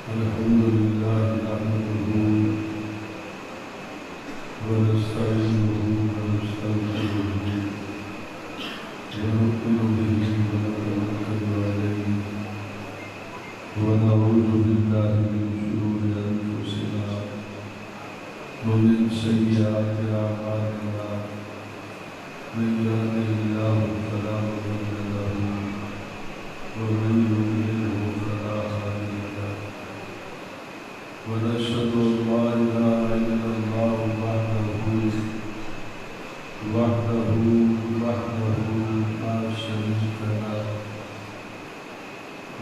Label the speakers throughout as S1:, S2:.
S1: الحمد لله نحمده ونستعينه ونستغفره ونؤمن به ونتوكل عليه ونعوذ بالله من شرور أنفسنا ومن سيئات أعمالنا من يهده الله فلا مضل له ومن يضلله فلا هادي له ونشهد أن لا إله إلا الله وحده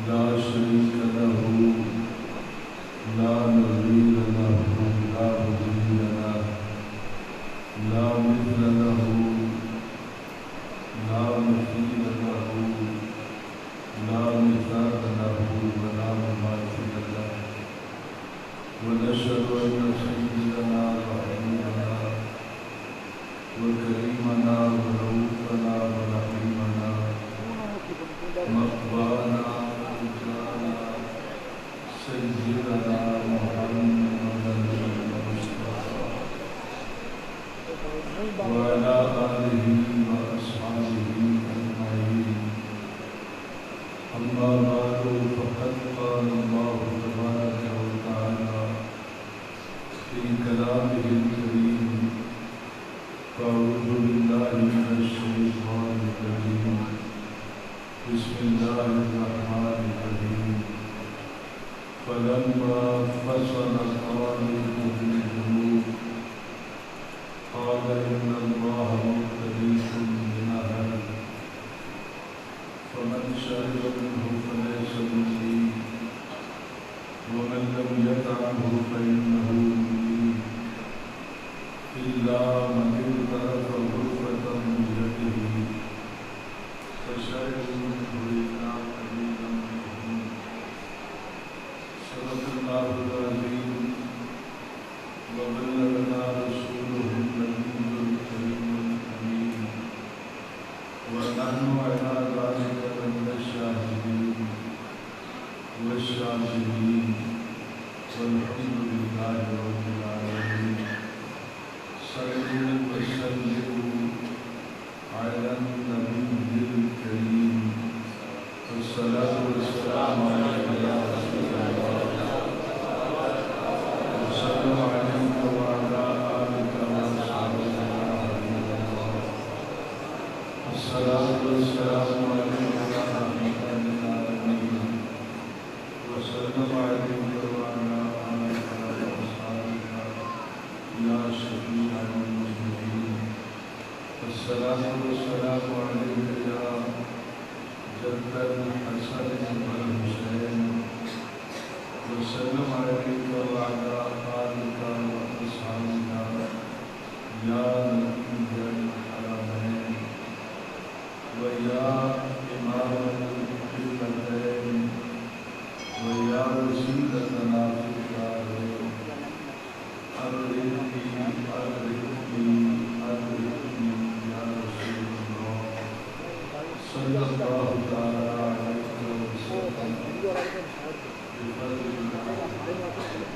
S1: لا شريك له لا نظير له لا بديل له لا مثل له لا مثيل له لا مثال له ولا مماثل له ونشهد أن سيدنا وحبيبنا وكريمنا ورؤوفنا ورحيمنا مقبانا وجانا سيدنا محمدا المصطفى وعلى آله وأصحابه أجمعين أما بعد فقد قال الله تبارك وتعالى في كلامه الكريم أعوذ بالله من الشيطان الرجيم بسم الله الرحمن الرحيم فلما فصل طالب بالجنوب قال إن الله مبتليكم بنهر فمن شرب منه فليس مني ومن لم يطعمه فإنه مني إلا من اغترف غرفة من يده فشربوا منه إلا قليلا منهم صدق الله العظيم وبلغنا رسوله النبي الكريم الأمين ونحن على ذلك من الشاهدين والشاكرين والحمد لله رب العالمين صلوا وسلموا على النبي الكريم والصلاة والسلام عليك يا رسول الله وسلم عليك وعلى آلك وأصحابك يا حبيب الله الصلاة والسلام عليك يا رحمة للعالمين وسلم عليك وعلى آلك وأصحابك يا شفيع المذنبين الصلاة والسلام عليك يا جد الحسن والحسين وسلم عليك وعلى آلك وأصحابك يا نبي الحرمين ويا إمام القبلتين ويا وسيلتنا في الدارين أرحمني يا رسول الله صلى الله تعالى عليك وسلم بفضل الله.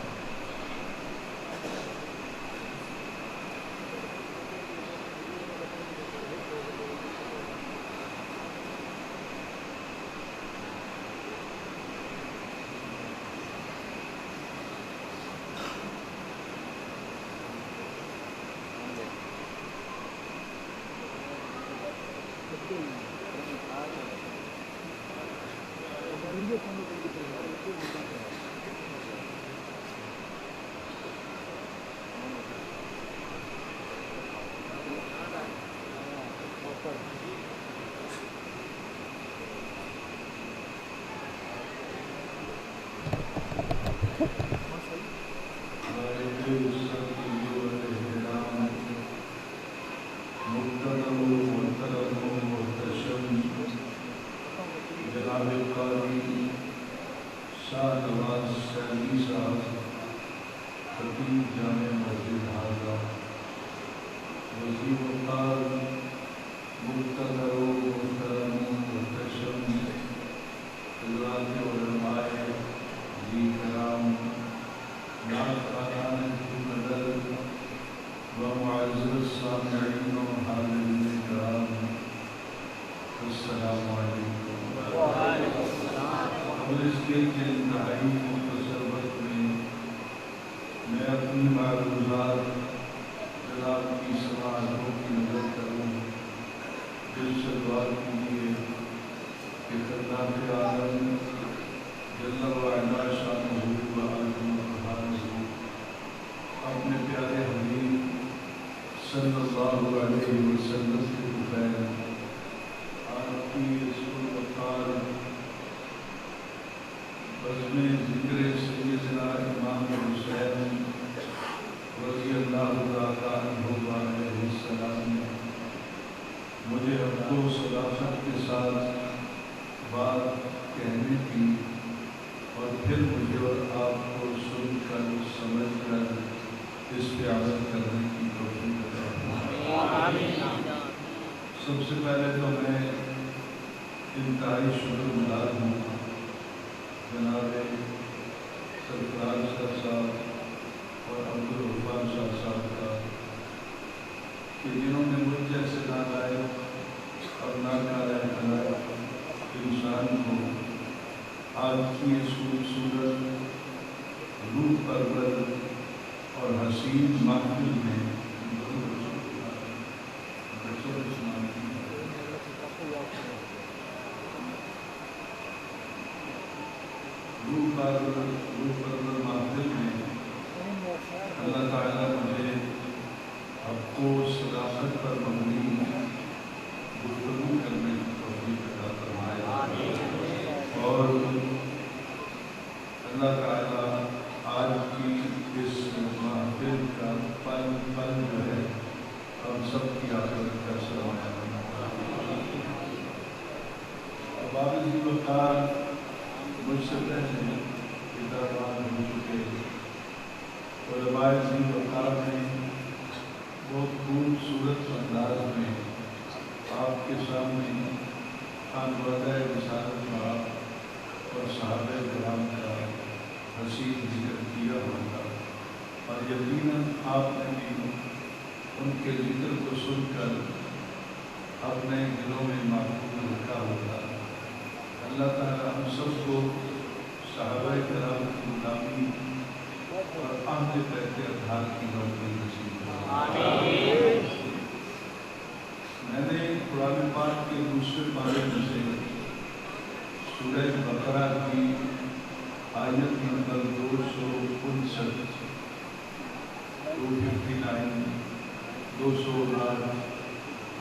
S1: جناب قاری شاہ نواز سیدی صاحب خطیب جامع مسجد حاضرہ وزیر مختار مقتدر و محترم محتشم حضرات علماء جی کرام اور اس کے انتہائی مختصر وقت میں اپنی معلومات جناب کی سماعتوں کی نظر کروں، دل سے دعا کیجیے کہ خدمت عالم جل وعلا شانہ و عظیم سبحانہ اپنے پیارے حبیب صلی اللہ علیہ وسلم کے بغیر آپ کی رسول وقار بزم ذکر سیدنا امام حسین رضی اللہ تعالیٰ عنہ علیہ السلام نے مجھے حق و صداقت کے ساتھ بات کہنے کی اور پھر مجھے اور آپ کو سن کر سمجھ کر اس پہ عمل کرنے کی توفیق عطا فرمائے۔ سب سے پہلے تو میں انتہائی شکرگزار ہوں جناب سرفراز شاہ صاحب اور عبدالغفار شاہ صاحب کا کہ جنہوں نے مجھ جیسے نالائق اور ناکارہ انسان کو آج کی اس خوبصورت روح پرور اور حسین محفل میں روح پرور محفل میں اللہ تعالیٰ مجھے حق و صداقت پر مبنی گفتگو کرنے کی توفیق عطا فرمائے اور اللہ تعالیٰ آج کی اس محفل کا پل پل جو ہے ہم سب کی آخرت کا سرمایہ بنا۔ بابی وقار مجھ سے پہلے کتابان ہو چکے علماء وقار نے بہت خوبصورت انداز میں آپ کے سامنے خانوادہ رسالت صاحب اور صحابہ کرام کا حسین ذکر کیا ہوگا اور یقیناً آپ نے بھی ان کے ذکر کو سن کر اپنے دلوں میں محفوظ رکھا ہوگا۔ اللہ تعالیٰ ہم سب کو صحابہ کرام کی غلامی اور اہل بیت اطہار کی نوکری نصیب فرمائے۔ میں نے قرآن پاک کے دوسرے پارے میں سے سورہ بقرہ کی آیت نمبر 259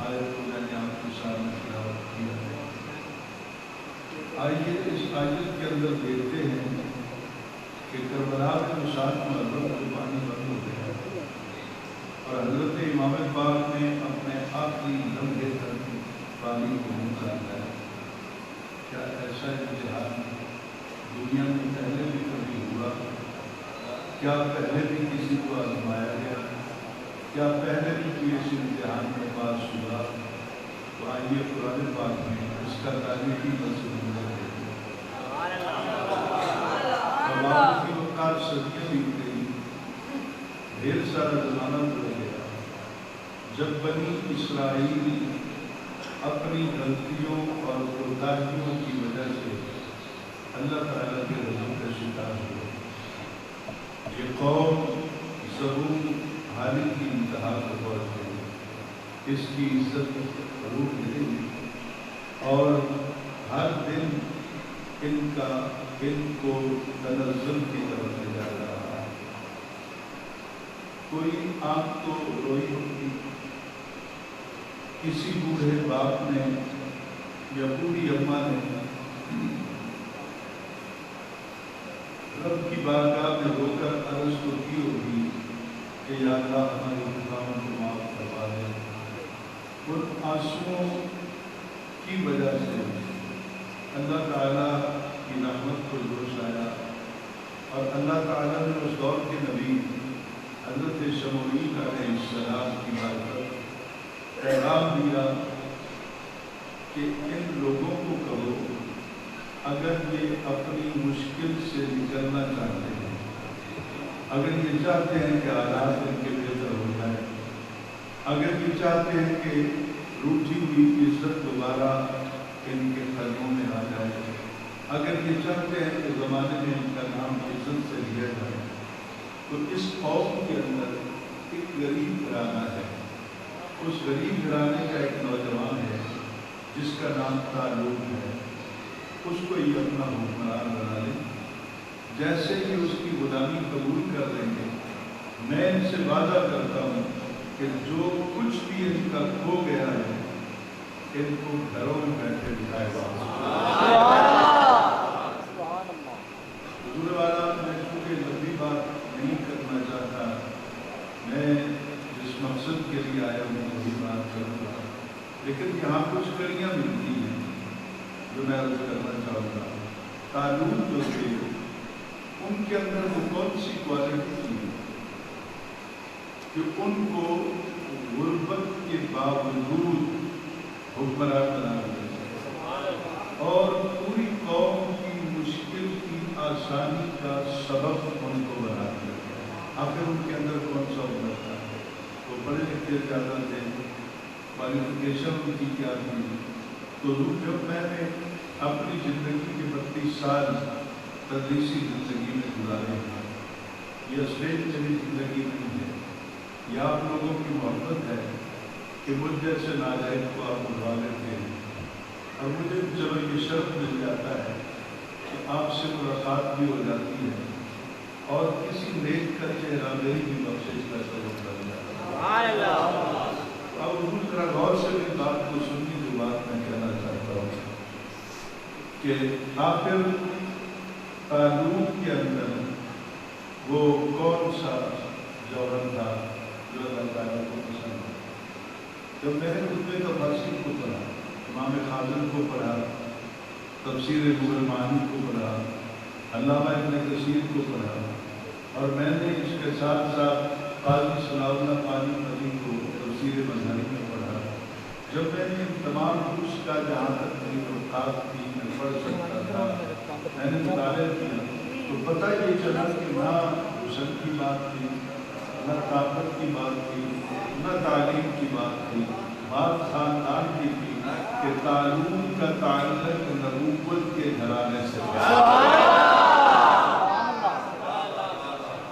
S1: آیت کو میں نے آپ کے سامنے تلاوت کیا ہے۔ آئیے اس آیت کے اندر دیکھتے ہیں کہ کربلا میں 7 مرتبہ قربانی بند ہو گیا اور حضرت امام پاک نے اپنے آخری لمحے تک پانی کو منہ کر دیا۔ کیا ایسا امتحان دنیا میں پہلے بھی کبھی ہوا؟ کیا پہلے بھی کسی کو آزمایا گیا؟ کیا پہلے بھی کوئی اس امتحان میں پاس ہوا؟ تو آئیے قرآن پاک میں اس کا تاریخی مضمون ہے۔ بعد کی وقت صدیاں بیت گئی، ڈھیر سارا زمانہ گزر گیا، جب بنی اسرائیل اپنی غلطیوں اور کوتاہیوں کی وجہ سے اللہ تعالیٰ کے غضب کا شکار ہوئے۔ یہ قوم ظلم حالی کی انتہا کو پہنچ گئی، اس کی عزت روح ملے گی اور ہر دن ان کو تنزل کی طرف لے جا رہا ہے۔ کوئی آنکھ تو روئی ہوگی، کسی بوڑھے باپ نے یا بوڑھی اماں نے رب کی بارگاہ میں رو کر عرض تو کی ہوگی کہ یا اللہ ہمارے گناہوں کو معاف کروا دے۔ ان آنسوؤں کی وجہ سے اللہ تعالیٰ کی رحمت کو جوش آیا اور اللہ تعالیٰ نے اس دور کے نبی حضرت شموئیل علیہ السلام کی بارگاہ پیغام دیا کہ ان لوگوں کو کہو اگر یہ اپنی مشکل سے نکلنا چاہتے ہیں، اگر یہ چاہتے ہیں کہ حالات ان کے بہتر ہو جائے، اگر یہ چاہتے ہیں کہ روٹھی ہوئی عزت دوبارہ ان کے قدموں میں آ جائے، اگر یہ چاہتے ہیں کہ زمانے میں ان کا نام عزت سے لیا جائے تو اس قوم کے اندر ایک غریب گھرانہ ہے. اس غریب گھرانے کا ایک نوجوان ہے جس کا نام طالوت ہے. اس کو یہ اپنا حکمران بنا لیں. جیسے ہی اس کی غلامی قبول کر لیں گے میں ان سے وعدہ کرتا ہوں کہ جو کچھ بھی ان کا کھو گیا ہے ان کو گھروں میں بیٹھے بٹھائے گا. حضور والا میں چونکہ لمبی بات نہیں کرنا چاہتا, میں جس مقصد کے لیے آیا ہوں وہی بات کروں گا, لیکن یہاں کچھ کڑیاں ملتی ہیں جو میں عرض کرنا چاہوں گا. طالوت جو تھے ان کے اندر وہ کون سی کوالٹی تھی کہ ان کو غربت کے باوجود حکمران بنا دیا اور پوری قوم کی مشکل کی آسانی کا سبب ان کو بنا دیا. آخر ان کے اندر کون سا ہنر تھا؟ وہ پڑھے لکھے زیادہ تھے, کوالیفیکیشن ان کی کیا تھی؟ تو جب میں نے اپنی زندگی کے 32 سال تدریسی زندگی میں گزارے ہیں, یہ اسٹیج میری زندگی نہیں ہے, یہ آپ لوگوں کی محبت ہے کہ مجھ جیسے ناجائز کو آپ بلوا لیتے ہیں اور مجھے چلو یہ شرف مل جاتا ہے کہ آپ سے ملاقات بھی ہو جاتی ہے اور کسی نیک کا چہرہ میری بھی بخشش کا سبب بن جاتا ہے. اب حضور ذرا غور سے بھی بات کو سنی جو بات میں کہنا چاہتا ہوں کہ آخر طالوت کے اندر وہ کون سا جوہر تھا جو اللہ تعالیٰ کو پسند ہے. جب میں نے خطبہ تفاسیر کو پڑھا, امام خازن کو پڑھا, تفسیر نورمانی کو پڑھا, علامہ ابن کثیر کو پڑھا اور میں نے اس کے ساتھ ساتھ قاضی صلاح اللہ قانی مدی کو تفسیر مظہری میں پڑھا, جب میں نے تمام کچھ کا جہاں تک میری اوقات تھی میں پڑھ سکتا تھا میں نے مطالعہ کیا تو پتہ یہ چلا کہ نہ حسن کی بات تھی, نہ طاقت کی بات تھی, نہ تعلیم کی بات تھی, بات خاندان کی تھی کہ طالوت کا تعلق نبوت کے گھرانے سے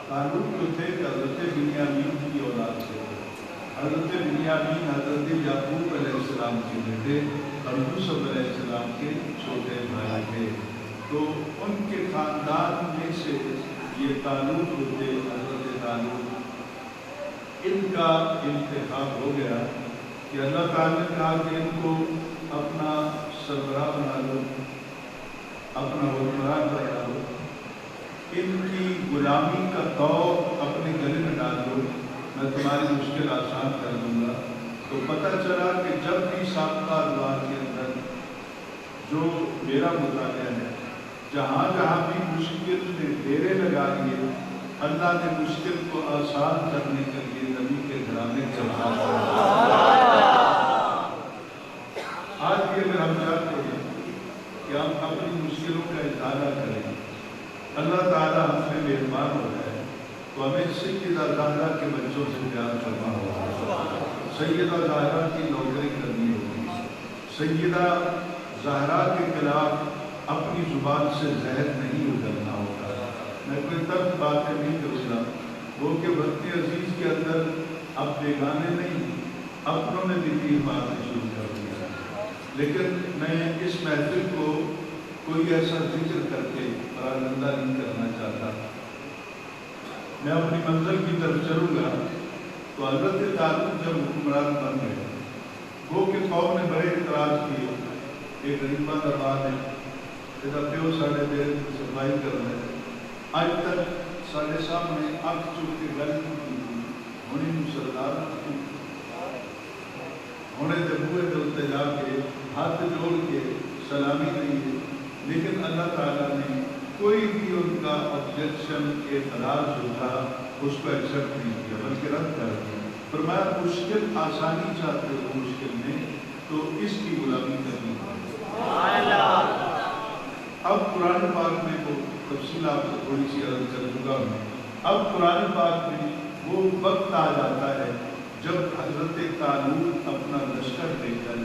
S1: طالوت جو تھے حضرت بنیامین کی اولاد سے. حضرت بنیامین حضرت یعقوب علیہ السلام کے بیٹے اور یوسف علیہ السلام کے چھوٹے بھائی تھے. تو ان کے خاندان میں سے یہ طالوت ہوتے حضرت طالوت, ان کا انتخاب ہو گیا کہ اللہ تعالیٰ نے کہا کہ ان کو اپنا سربراہ بنا لو, اپنا حکمران بنا لو, ان کی غلامی کا دور اپنے گلے میں ڈال دو, میں تمہاری مشکل آسان کر دوں گا. تو پتہ چلا کہ جب بھی سابقہ ادوار کے اندر جو میرا مطالعہ ہے جہاں جہاں بھی مشکل نے ڈیرے لگا لیے اللہ نے مشکل کو آسان کرنے کے لیے نبی کے گھرانے کے آج بھی اگر ہم چاہتے ہیں کہ ہم اپنی مشکلوں کا اظہار کریں, اللہ تعالیٰ ہم سے مہربان ہو جائے تو ہمیں سیدہ زہرا کے بچوں سے پیار کرنا ہوگا, سیدہ زہرا کی نوکری کرنی ہوگی, سیدہ زہرا کے خلاف اپنی زبان سے زہر نہیں اگلنا ہوگا. میں کوئی تب باتیں نہیں کروں گا وہ کہ وقت عزیز کے اندر اب بیگانے نہیں اپنوں نے بھی تین باتیں شروع کر دیا, لیکن میں اس محفل کو کوئی ایسا ذکر کر کے پراگندہ نہیں کرنا چاہتا. میں اپنی منزل کی طرف چلوں گا تو حضرت طالوت جب حکمران بن گئے وہ کہ قوم نے بڑے اعتراض کیے, ایک غریبہ دربار ہے پیو ساڑھے دیر صفائی کر رہے آج تک سارے سامنے آنکھ چوک کے گل کی ہونے سردار ہونے دے بوئے دلتے جا کے ہاتھ جوڑ کے سلامی دی ہے, لیکن اللہ تعالیٰ نے کوئی بھی ان کا آبجیکشن اعتراض جو تھا اس کو ایکسیپٹ نہیں کیا بلکہ رد کر دیا. فرمایا مشکل آسانی چاہتے ہو مشکل میں تو اس کی غلامی کرنی پڑے. اب قرآن پاک میں وہ تفصیل آپ سے تھوڑی سی عرض کر چکا ہوں. اب قرآن پاک میں وہ وقت آ جاتا ہے جب حضرت طالوت اپنا لشکر لے کر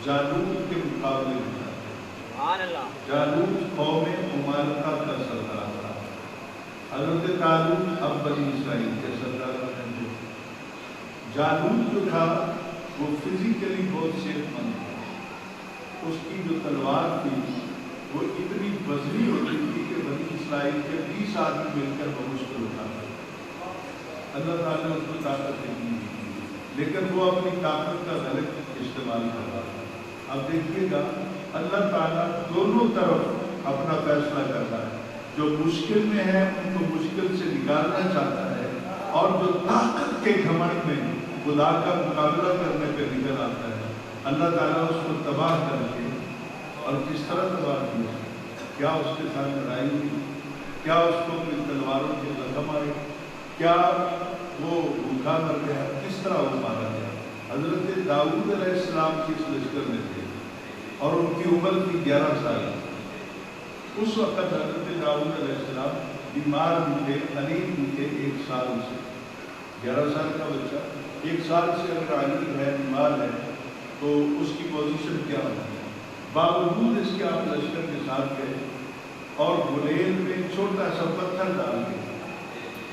S1: جالوت کے مقابلے میں جاتا ہے. جالوت قوم عمالقہ کا سردار تھا. حضرت طالوت اب بنی اسرائیل کے سردار بنے. جالوت جو تھا وہ فزیکلی بہت صحت مند تھا. اس کی جو تلوار تھی وہ اتنی وزنی ہوتی تھی کہ بنی اسرائیل کے 20 آدمی مل کر بمشکل اٹھاتا. اللہ تعالیٰ نے اس کو طاقت نہیں دی, لیکن وہ اپنی طاقت کا غلط استعمال کر رہا تھا. اب دیکھیے گا اللہ تعالیٰ دونوں طرف اپنا فیصلہ کرتا ہے. جو مشکل میں ہے ان کو مشکل سے نکالنا چاہتا ہے, اور جو طاقت کے گھمنڈ میں خدا کا مقابلہ کرنے پہ نکل آتا ہے اللہ تعالیٰ اس کو تباہ کر کے. اور کس طرح تباہ کیا؟ کیا اس کے ساتھ لڑائی ہوئی؟ کیا اس کو اپنی تلواروں کے زخم آئے؟ کیا وہ بھوکا مر گیا؟ کس طرح وہ مارا گیا؟ حضرت داؤد علیہ السلام کی اس لشکر میں تھے اور ان کی عمر تھی 11 سال. اس وقت حضرت داؤد علیہ السلام بیمار بھی تھے, غریب بھی تھے. 1 سال سے 11 سال کا بچہ 1 سال سے اگر غریب ہے, بیمار ہے, تو اس کی پوزیشن کیا ہوتی ہے؟ باوجود اس کے آپ لشکر کے ساتھ گئے اور گلیل میں چھوٹا سا پتھر ڈال کے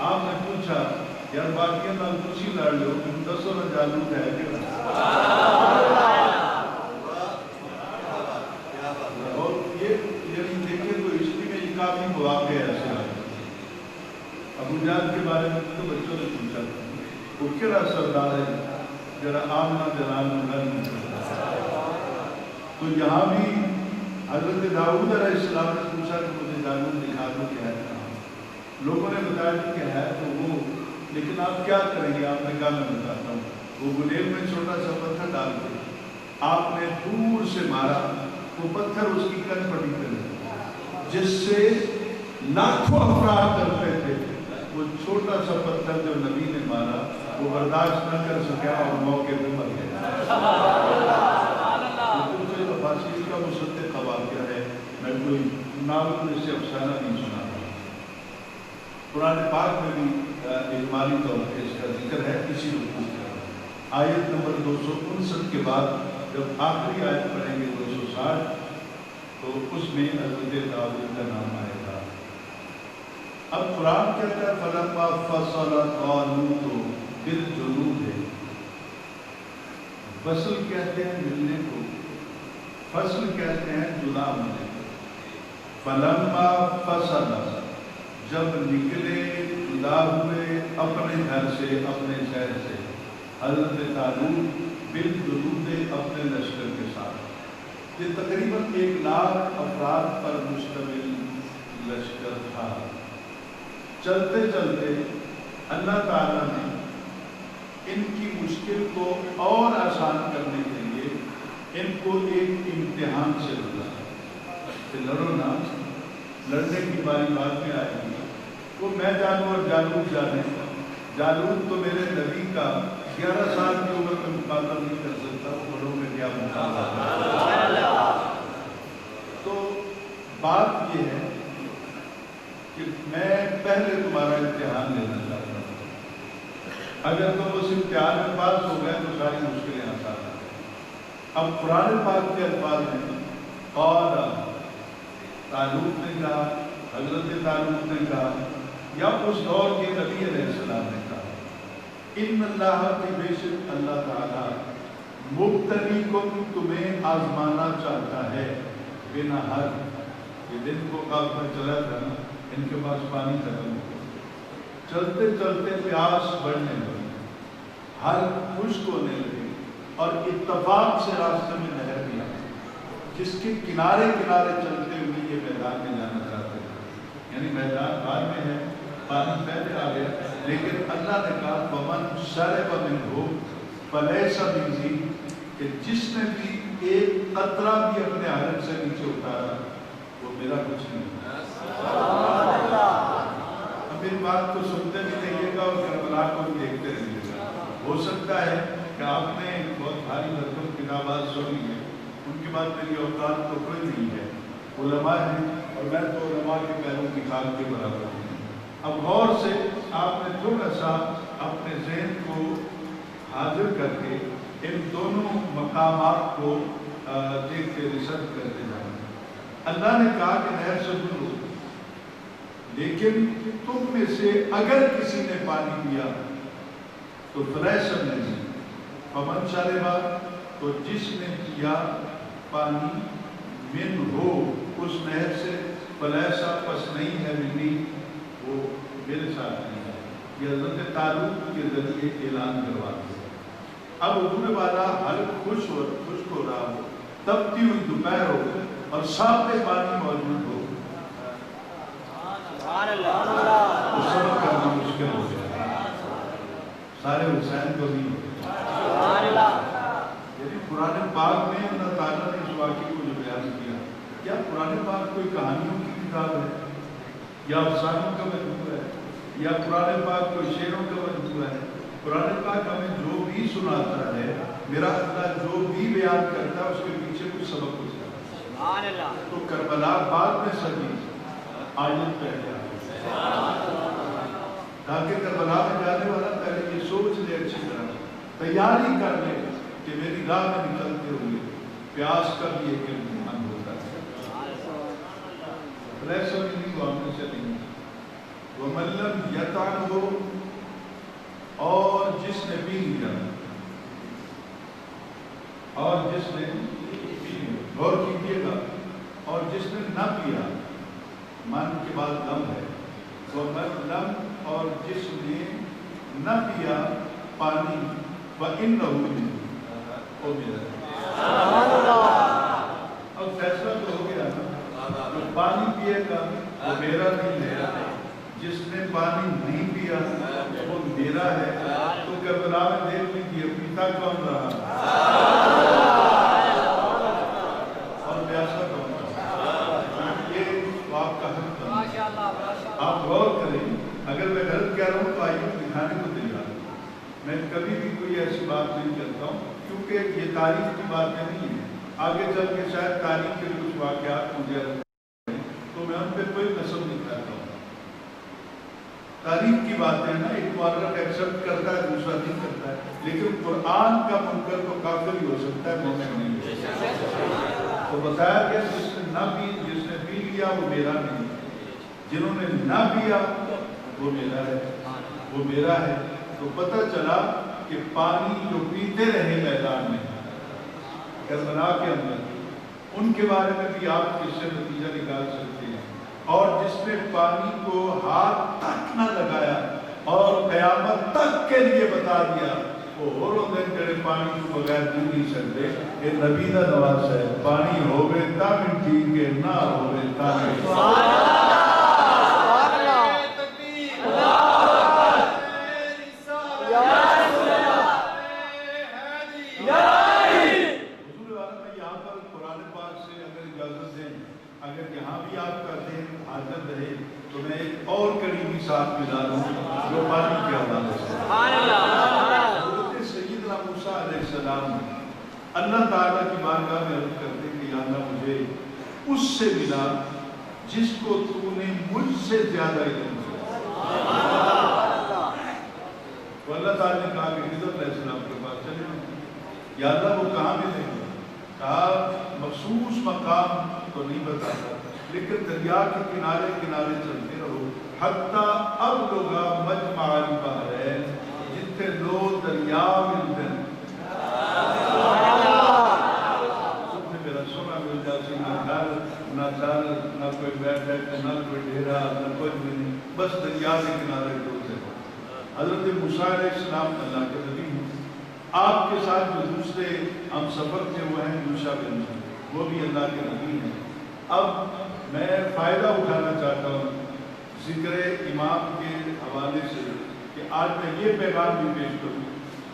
S1: آپ نے پوچھا یار باقی نام خوشی لڑ لو, تم 10 نہ جالوت ہے کہ. اور یہ دیکھیں تو ہسٹری میں یہ کافی مواقع ایسے آئے. ابو جہل کے بارے میں تو بچوں نے پوچھا وہ کہڑا سردار ہے جرا آمنا جلال میں. تو یہاں بھی حضرت داؤد علیہ السلام نے پوچھا کہ مجھے جالوت دکھا دو کیا ہے. لوگوں نے بتایا کہ ہے تو وہ, لیکن آپ کیا کریں گے؟ آپ نے کہا میں بتاتا ہوں. وہ گلیل میں چھوٹا سا پتھر ڈال کے آپ نے دور سے مارا. وہ پتھر اس کی کن پٹی کر جس سے لاکھوں افراد ڈرتے تھے. وہ چھوٹا سا پتھر جو نبی نے مارا وہ برداشت نہ کر سکا اور موقع پہ مر گیا. کا مصدق واقعہ ہے, میں کوئی ناول سے افسانہ نہیں سنا رہا. قرآن پاک میں بھی اجمالی طور پہ اس کا ذکر ہے. اسی رکوع کا آیت نمبر 259 کے بعد جب آخری آیت پڑھیں گے 260, تو اس میں حضرت داؤد کا نام آئے گا. اب قرآن کہتا ہے فَلَمَّا فَصَلَ طَالُوتُ بِالْجُنُودِ. فصل کہتے ہیں ملنے کو, فصل کہتے ہیں جدا ہونے کو. فَلَمَّا فَصَلَ, جب نکلے جدا ہوئے اپنے گھر سے, اپنے شہر سے, حضرت طالوت بالجنود, اپنے لشکر کے ساتھ. یہ تقریباً 1 لاکھ افراد پر مشتمل لشکر تھا. چلتے چلتے اللہ تعالیٰ نے ان کی مشکل کو اور آسان کرنے کے لیے ان کو ایک امتحان سے گزارا کہ لڑو نا, لڑنے کی باری بعد میں آئے گی. وہ میں جانوں اور جالوت جانے. جالوت تو میرے نبی کا 11 سال کی عمر میں مقابلہ نہیں کر سکتا. بڑوں میں کیا مقابلہ. تو بات یہ ہے کہ میں پہلے تمہارا امتحان لینا چاہتا ہوں. اگر تم اس امتحان میں پاس ہو گئے تو ساری مشکلیں آسان ہیں. اب قرآن پاک کے الفاظ میں قال طالوت نے کہا, حضرت طالوت نے کہا, یا اس دور کے نبی علیہ السلام نے کہا ان اللہ کی بے شک اللہ تعالیٰ مبتلیکم, تمہیں آزمانا چاہتا ہے بنا حد. یہ دن کو کاف میں چلا تھا نا, ان کے پاس پانی ختم ہو گیا. چلتے چلتے پیاس بڑھنے لگی, ہر خشک ہونے لگی, اور اتفاق سے راستے میں نہر بھی آئی جس کے کنارے کنارے چلتے ہوئے یہ میدان میں جانا چاہتے تھے. یعنی میدان بعد میں ہے, پانی پہلے آ گیا, لیکن اللہ نے کہا ومن شرب منہ فلیس منی, کہ جس نے بھی ایک قطرہ بھی اپنے حلق سے نیچے اتارا وہ میرا کچھ نہیں. اب ان بات کو سنتے بھی رہیے گا اور کربلا کو بھی دیکھتے رہیے گا. ہو سکتا ہے کہ آپ نے بہت بھاری بھرکم کتابات سنی ہیں, ان کے بعد میری اوقات تو کوئی نہیں ہے. علماء ہیں اور میں تو علماء کے پیروں کی کھال کے برابر ہوں. اب غور سے آپ نے تھوڑا سا اپنے ذہن کو حاضر کر کے ان دونوں مقامات کو دیکھتے ریسرچ کرتے جائیں. اللہ نے کہا کہ نہر سے دور ہو، لیکن تم میں سے اگر کسی نے پانی پیا تو فلیسن نہیں، فمن شربا تو جس نے پیا پانی من ہو اس نہر سے، فلیسا پس نہیں ہے منی، وہ میرے ساتھ نہیں ہے۔ یہ حضرت طالوت کے ذریعے اعلان کروا دیا۔ اب حضور والا حلق خشک ہو رہا ہو، تبتی ہوئی دوپہر ہو اور سامنے پانی موجود ہو، تو صبر کرنا مشکل ہو جائے، سارے حسین کو نہیں ہو۔ یعنی قرآن پاک میں اللہ تعالیٰ نے اس واقعے کو جو بیان کیا، کیا قرآن پاک کوئی کہانیوں کی کتاب ہے یا افسانوں کا مجموعہ ہے یا قرآن پاک کوئی شعروں کا مجموعہ ہے؟ قرآن پاک ہمیں جو بھی سناتا ہے، میرا اللہ جو بھی بیان کرتا ہے اس کے پیچھے کچھ سبق ہوتا ہے۔ تو کربلا بعد میں سجی، آیت پہلے تاکہ کربلا میں جانے والا پہلے یہ سوچ لے، اچھی طرح تیاری کر لے کہ میری راہ میں نکلتے ہوئے پیاس کا بھی ایک امتحان ہوتا ہے۔ فلیسا منی کو ہم نے سے نہیں، وَمَن لَّمْ يَطْعَمْهُ اور جس نے پی لیا، اور جس نے پی لیا، غور کیجیے گا، اور جس نے نہ پیا، من کے بعد لم ہے، وَمَن لَّم اور جس نے نہ پیا پانی، وَإِنَّهُ مِنْهُ وہ میرا۔ اب فیصلہ تو ہو گیا نا، جو پانی پیے گا وہ میرا نہیں ہے، جس نے پانی نہیں پیا وہ میرا ہے۔ تو کربلا میں دیکھ لیجیے پیتا کون رہا اور پیاسا کون رہا، یہ آپ کا حق ہے۔ آپ غور کریں، اگر میں غلط کہہ رہا ہوں تو آئیے دکھانے کو تیار ہوں۔ میں کبھی بھی کوئی ایسی بات نہیں کرتا ہوں کیونکہ یہ تاریخ کی باتیں نہیں ہیں، آگے چل کے شاید تاریخ کے کچھ واقعات مجھے تو میں ان پہ کوئی قسم نہیں کرتا ہوں۔ تاریخ کی باتیں نا ایک معرف ایکسپٹ کرتا ہے، دوسرا نہیں کرتا ہے، لیکن قرآن کا منکر تو کافر ہی ہو سکتا ہے، مومن نہیں ہو سکتا۔ تو بتایا کہ جس نے نہ پی، جس نے پی لیا وہ میرا نہیں، جنہوں نے نہ پیا وہ میرا ہے، وہ میرا ہے۔ تو پتہ چلا کہ پانی جو پیتے رہے میدان میں کربلا کے اندر، ان کے بارے میں بھی آپ اس سے نتیجہ نکال سکتے ہیں۔ اور جس نے پانی کو ہاتھ تک نہ لگایا اور قیامت تک کے لیے بتا دیا، وہ ہوروں دن جڑے پانی کو بغیر جی نہیں سکتے، یہ نبی دا نواز ہے، پانی ہوگے تا بھی ٹھیک ہے، نہ ہوگے تا بھی تو میں ایک اور قریبی ساتھ ملا دوں جو پانی کے حوالے سے۔ حضرت سیدنا موسیٰ علیہ السلام اللہ تعالیٰ کی بارگاہ میں عرض کرتے کہ یا اللہ مجھے اس سے ملا جس کو تو نے مجھ سے زیادہ علم دیا۔ تو اللہ تعالیٰ نے کہا کہ خضر علیہ السلام کے پاس چلے جائیں۔ یا اللہ وہ کہاں ملیں گے؟ کہا مخصوص مقام تو نہیں بتاتا، لیکن دریا کے کنارے کنارے چلتے رہو حتیٰ اب لوگا مجمع البحرین، جتنے دو دریا ملتے ہیں سبنے میرا سونا مل جاتی، نہ گھر نہ چال نہ کوئی بیٹھک نہ کوئی ڈھیرا نہ کوئی نہیں، بس دریا کے کنارے ڈولتے ہیں۔ حضرت موسیٰ علیہ السلام اللہ کے نبی ہیں، آپ کے ساتھ جو دوسرے ہم سفر تھے وہ ہیں یوشع بن نون، وہ بھی اللہ کے نبی ہیں۔ اب میں فائدہ اٹھانا چاہتا ہوں ذکر امام کے حوالے سے کہ آج میں یہ پیغام بھی پیش کروں۔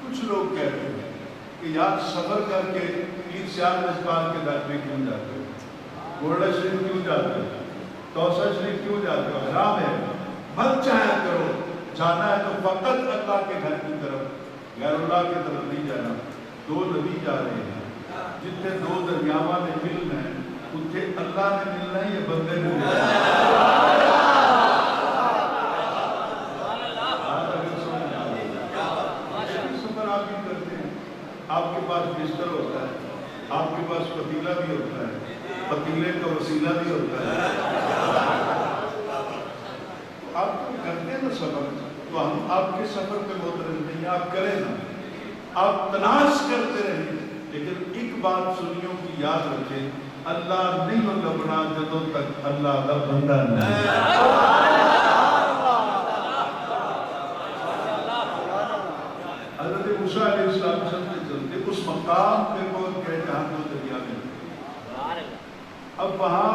S1: کچھ لوگ کہتے ہیں کہ یار سفر کر کے پیر سیال نسبان کے در پہ کیوں جاتے ہو، گولڈا شریف کیوں جاتے ہو، توسہ شریف کیوں جاتے ہو، حرام ہے، مت چاہیا کرو، جانا ہے تو فقط اللہ کے گھر کی طرف، غیر اللہ کی طرف نہیں جانا۔ دو نبی جا رہے ہیں، جتنے دو دریاواں نے ملنا ہے اتنے اللہ نے ملنا ہے یا بندے نے ملنا ہے؟ سفر آپ بھی کرتے ہیں، آپ کے پاس بستر ہوتا ہے، آپ کے پاس پتیلا بھی ہوتا ہے، پتیلے کا وسیلہ بھی آپ کے سفر پہ محترم نہیں، آپ کریں نا، آپ تلاش کرتے رہیں، لیکن ایک بات سنیوں کی یاد رکھیں، اللہ نہیں لبنا جدوں تک اللہ دا بندہ نہیں۔ حضرت موسیٰ علیہ السلام چلتے چلتے اس مقام پہ پہنچ گئے جہاں کو دریا میں، اب وہاں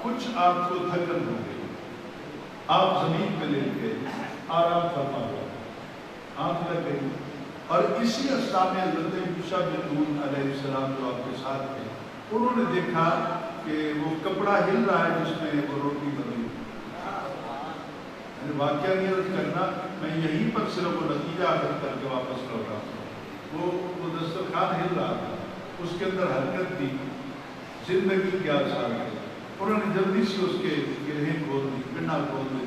S1: کچھ آپ کو تھکن ہو گئی، آپ زمین پہ لیٹ گئے، آرام فرما ہوا، آنکھ لگ گئی، اور اسی اسنا میں حضرت موسیٰ بن نون علیہ السلام جو آپ کے ساتھ تھے، انہوں نے دیکھا کہ وہ کپڑا ہل رہا ہے جس میں وہ روٹی بنی، واقعہ نہیں عرض کرنا، میں یہیں پر صرف وہ نتیجہ حاصل کر کے واپس لوٹا ہوں۔ وہ دسترخوان ہل رہا تھا، اس کے اندر حرکت تھی، زندگی کے آثار تھے، انہوں نے جلدی سے اس کے گرہیں کھول دی، پنڈا کھول دی،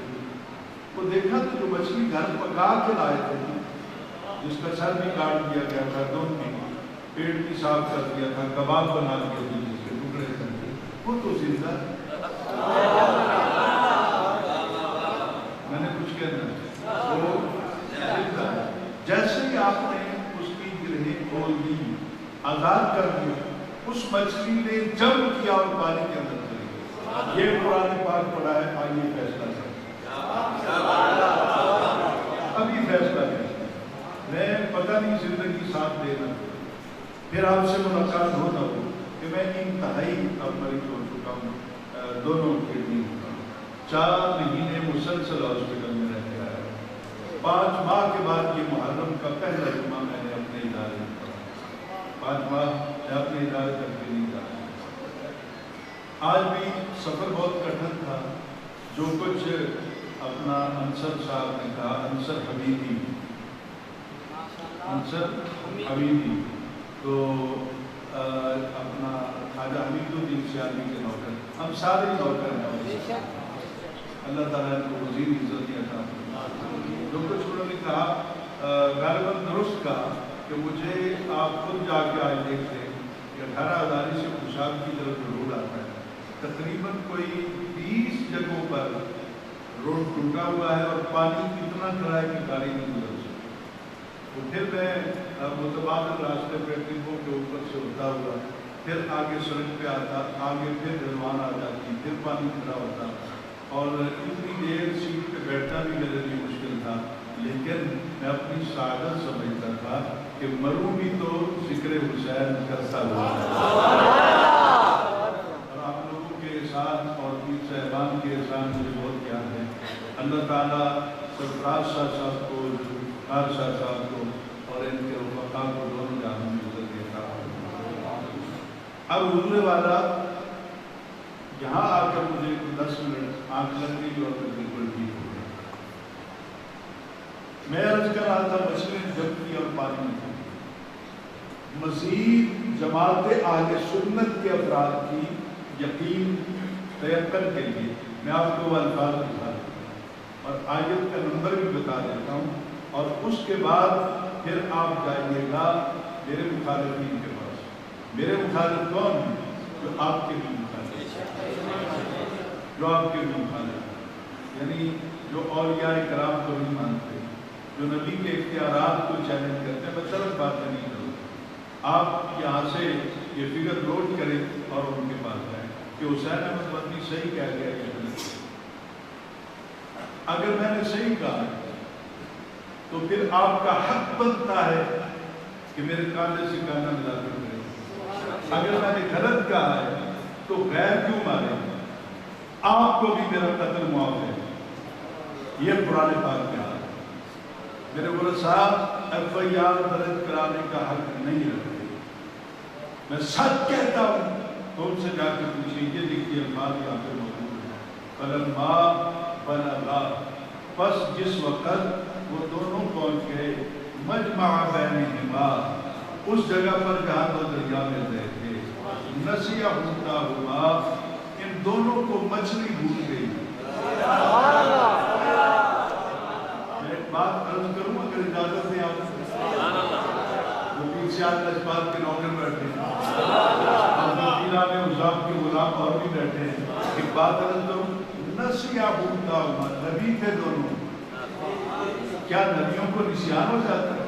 S1: وہ دیکھا تو جو مچھلی گھر پکا کے لائے تھے، جس کا سر بھی کاٹ دیا گیا تھا، دونوں بھی پیٹ بھی صاف کر دیا تھا، کباب بنا دیا تھا، جس کے ٹکڑے کر کے، وہ تو زندہ، میں نے کچھ کہنا ہے، وہ زندہ ہے۔ جیسے ہی آپ نے اس کی گرہیں کھول دی، آزاد کر دیا، اس مچھلی نے جم کیا اور پانی کے اندر چلی گئی۔ یہ قرآن پاک پڑھا ہے، آئیے فیصلہ کریں، ابھی فیصلہ کریں، میں پتہ نہیں زندگی ساتھ دینا، پھر آپ سے ملاقات ہو نہ ہو کہ میں انتہائی اب مریض ہو چکا ہوں، دونوں کڈنی ہوگا، 4 مہینے مسلسل ہاسپٹل میں رہ گیا ہے، 5 ماہ کے بعد یہ محرم کا پہلا جمعہ میں نے اپنے ادارے میں پڑھا، 5 ماہ میں اپنے ادارے تک بھی نہیں جا سکتا۔ آج بھی سفر بہت کٹھن تھا، جو کچھ اپنا انصر صاحب نے کہا، انصر حمیدی تو اپنا خواجہ حمید الدین سیالی کے نوکر، ہم سارے نوکر ہیں، اللہ تعالیٰ نے وزیر عزت عطا فرمائے۔ جو کچھ انہوں نے کہا غالباً درست کہا کہ مجھے آپ خود جا کے آج دیکھتے ہیں کہ 18,000 سے پوشاک کی طرف روڈ آتا ہے، تقریباً کوئی 20 جگہوں پر روڈ ٹوٹا ہوا ہے اور پانی اتنا کھڑا ہے کہ گاڑی نہیں گزر سکتی۔ تو پھر میں متبادل راستے پہ ٹرپوں کے اوپر سے ہوتا ہوا پھر آگے سڑک پہ آتا، آگے پھر رضوان آ جاتی، پھر پانی کھڑا ہوتا، اور اتنی دیر سیٹ پہ بیٹھنا بھی میرے لیے مشکل تھا، لیکن میں اپنی سعادت سمجھتا تھا کہ مروں بھی تو ذکر حسین کرتا ہوا، اور آپ لوگوں کے احسان اور پیر صاحبان کے احسان مجھے بہت یاد ہے۔ اللہ تعالیٰ سرفراز شاہ صاحب کو، ذوالفقار شاہ صاحب کو اور ان کے رفقا کو دونوں جہاں میں عزت دیتا ہوں۔ اب حضور والا یہاں آ کر مجھے 10 منٹ آنکھ لگ گئی اور میں بالکل ٹھیک ہو گیا۔ میں عرض کر رہا تھا مچھلی جب کی اور پانی میں تھی، مزید جماعت اہل سنت کے افراد کی یقین تیقن کے لیے میں آپ کو وہ الفاظ بتا دیتا ہوں اور آیت کا نمبر بھی بتا دیتا ہوں، اور اس کے بعد پھر آپ جائیے گا میرے مخالفین کے پاس۔ میرے مخالف کون ہیں؟ جو آپ کے بھی مخالف، جو آپ کے بھی مخالف، یعنی جو اولیاء کرام کو نہیں مانتے، جو نبی کے اختیارات کو چیلنج کرتے ہیں۔ میں طرف باتیں نہیں کروں، آپ یہاں سے یہ فگر نوٹ کریں اور ان کے پاس جائیں کہ حسین احمد مدنی صحیح کہہ گیا کہ غلط۔ اگر میں نے صحیح کہا تو پھر آپ کا حق بنتا ہے کہ میرے کاندھے سے کاندھا ملا کر کریں، اگر میں نے غلط کہا ہے تو غیر کیوں مارے، آپ کو بھی میرا قتل معاف ہے۔ یہ قرآن پاک میں آتا ہے۔ میرے بولے صاحب FIR درج کرانے کا حق نہیں رکھتے، میں سچ کہتا ہوں، تو ان سے جا کے پوچھیں، یہ دیکھیے الفاظ یہاں پہ موجود ہے، فلما بلغا، پس جس وقت وہ دونوں پہنچ گئے مجمع بینہما، اس جگہ پر جہاں وہ دریا میں رہے تھے، نسیہ حوتاہما، ان دونوں کو مچھلی بھول گئی۔ میں ایک بات عرض کروں اگر اجازت دیں آپ سے، جو پیچھے آج لجپال کے نوکر بیٹھے ہیں اور پیران عزام کے غلام اور بھی بیٹھے ہیں، ایک بات عرض کروں، نسیہ حوتاہما، نبی تھے دونوں، کیا نبیوں کو نسیان ہو جاتا ہے؟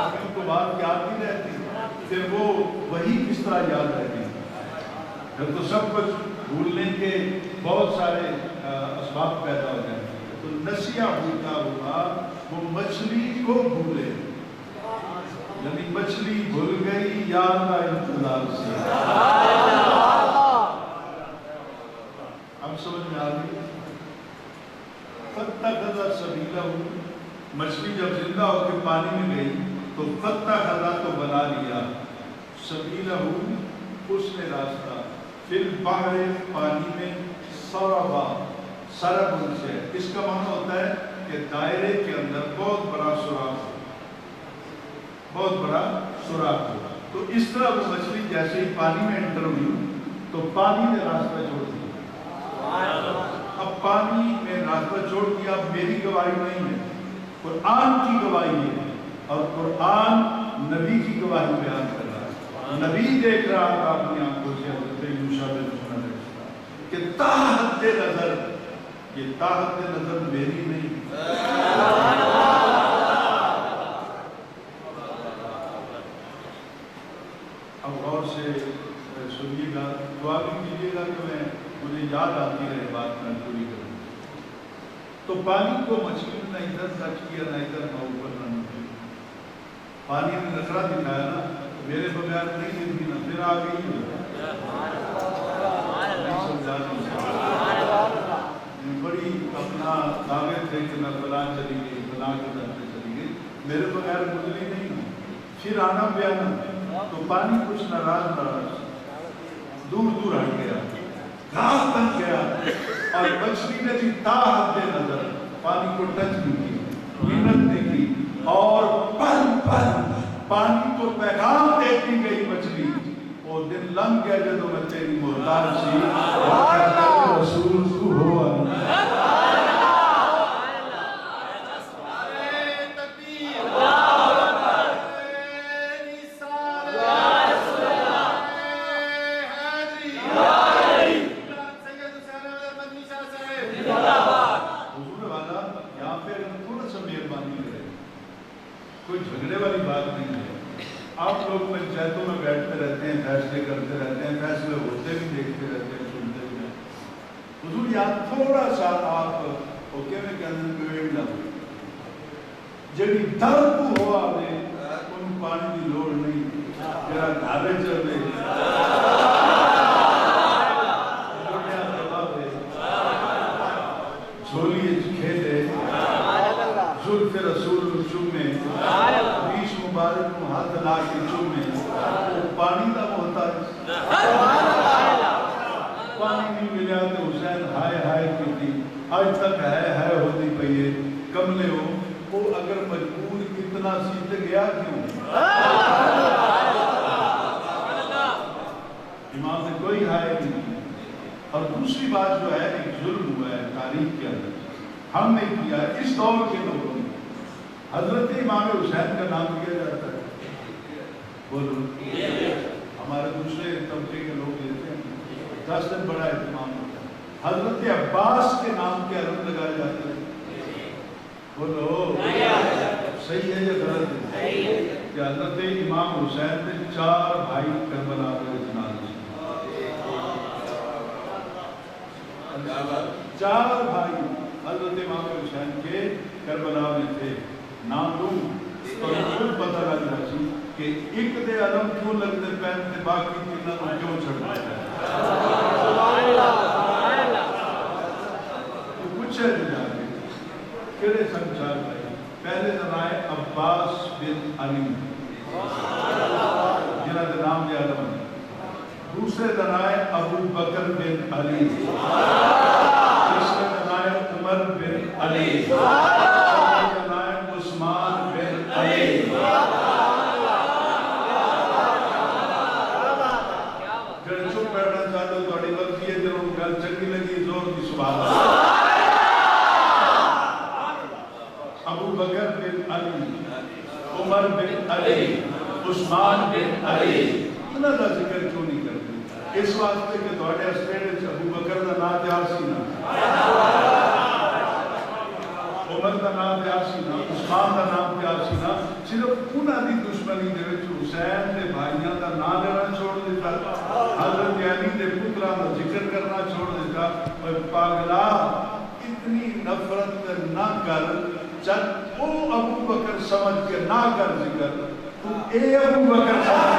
S1: نبیوں کو بات یاد نہیں رہتی، پھر وہ وہی کس طرح یاد رہتی؟ پھر تو سب کچھ بھولنے کے بہت سارے اسباب پیدا ہو جائیں۔ تو نسیہ بھولتا ہوا وہ مچھلی کو بھولے، یعنی مچھلی بھول گئی یاد کا انتظار سے۔ ہم سمجھ میں آ گئی؟ فَاتَّخَذَ سَبِيلَهُ، مچھلی جب زندہ ہو کے پانی میں گئی تو فَاتَّخَذَ تو بنا لیا، سَبِيلَهُ اس نے راستہ، فِي الْبَحْرِ پانی میں، سَرَبًا سرب سے، اس کا معنی ہوتا ہے کہ دائرے کے اندر بہت بڑا سوراخ ہو، بہت بڑا سوراخ ہو۔ تو اس طرح وہ مچھلی جیسے ہی پانی میں انٹر ہوئی تو پانی نے راستہ چھوڑ دیا۔ اب پانی میں راستہ چھوڑ دیا، میری گواہی نہیں ہے، قرآن کی گواہی ہے، اور قرآن نبی کی گواہی بیان کر رہا ہے۔ نبی دیکھ رہا تھا اپنی آنکھوں سے حضرت یوشع بن نون علیہ السلام کہ تاحد نظر، یہ تاحد نظر میری نہیں، اب غور سے سنیے گا، دعا بھی کیجیے گا کہ مجھے یاد آتی رہے بات میں پوری کروں۔ تو پانی کو مچھلی نے نہ ادھر ٹچ کیا نہ ادھر نہ اوپر نہ نیچے، پانی نے نخرہ دکھایا نا، میرے بغیر نہیں دیکھی نا، پھر آ گئی بڑی اپنا دعوے تھے کہ میں فلاں چلی گئی، فلاں کے در پہ چلی گئی، میرے بغیر گزری نہیں، پھر آنا بیانا۔ تو پانی کچھ ناراض دور دور ہٹ گیا، گھاس بن گیا، اور مچھلی نے بھی تاحد نظر پانی کو ٹچ نہیں کی، محنت نہیں کی، اور پل پل پانی کو پیغام دیتی گئی مچھلی۔ وہ دن لنگ گیا جدو میں تیری محتاج سی، اور رسول کو ہوا کوئی جھگڑے والی بات نہیں ہے۔ آپ لوگ پنچایتوں میں بیٹھتے رہتے ہیں، فیصلے کرتے رہتے ہیں، فیصلے ہوتے بھی دیکھتے رہتے ہیں، سنتے بھی ہیں۔ حضور یاد تھوڑا سا آپ اوکے میں کہنے میں ویٹ نہ ہوئی جڑی درد ہوا نے ان پانی کی لوڑ نہیں، جڑا گھارے چل دے جھولی کھیلے زلف رسول چومے، بیش مبارک کو ہاتھ لا کے چومے، پانی دا محتاج، پانی نہیں ملیا تو حسین ہائے ہائے کی تھی، آج تک ہے ہوتی پئی ہے، کملے ہو وہ اگر مجبور اتنا سیدھ گیا کیوں؟ امام نے کوئی ہائے نہیں کی۔ اور دوسری بات جو ہے، ایک ظلم ہوا ہے تاریخ کے اندر، ہم نے کیا ہے اس دور کے لوگوں نے، حضرت امام حسین کا نام لیا جاتا ہے، بولو ہمارے دوسرے طبقے کے لوگ لیتے ہیں 10 دن بڑا اہتمام ہوتا ہے، حضرت عباس کے نام کے علم لگائے جاتے ہیں، بولو صحیح ہے یا غلط ہے؟ کہ حضرت امام حسین نے 4 بھائی کربلا میں جنازے، 4 بھائی حضرت امام حسین کے کربلا میں تھے، نام لوں تو خود پتہ لگ رہا سی کہ ایک دے علم کیوں لگتے پہنتے باقی تینوں کو کیوں چھڑ رہا ہے۔ تو پوچھے جا کے کہڑے سمجھار بھائی؟ پہلے نام عباس بن علی جنہاں کے نام دے علم ہے، دوسرے نام ابو بکر بن علی، تیسرے نام عمر بن علی، عثمان بن علی۔ جڑے چپ بیٹھنا چاہتے ہو تھوڑی مرضی ہے، جنہوں گل چنگی لگی زور کی سبحان اللہ۔ ابو بکر بن علی، عمر بن علی، عثمان بن علی، انہاں دا ذکر کیوں نہیں کرتے؟ اس واسطے کہ تھوڑے اسٹیٹ ابو بکر دا نام تیار سی نا، کہا اور پاگلا اتنی نفرت نہ کر، چل او ابو بکر سمجھ کے نہ کر ذکر، تو اے ابو بکر سمجھ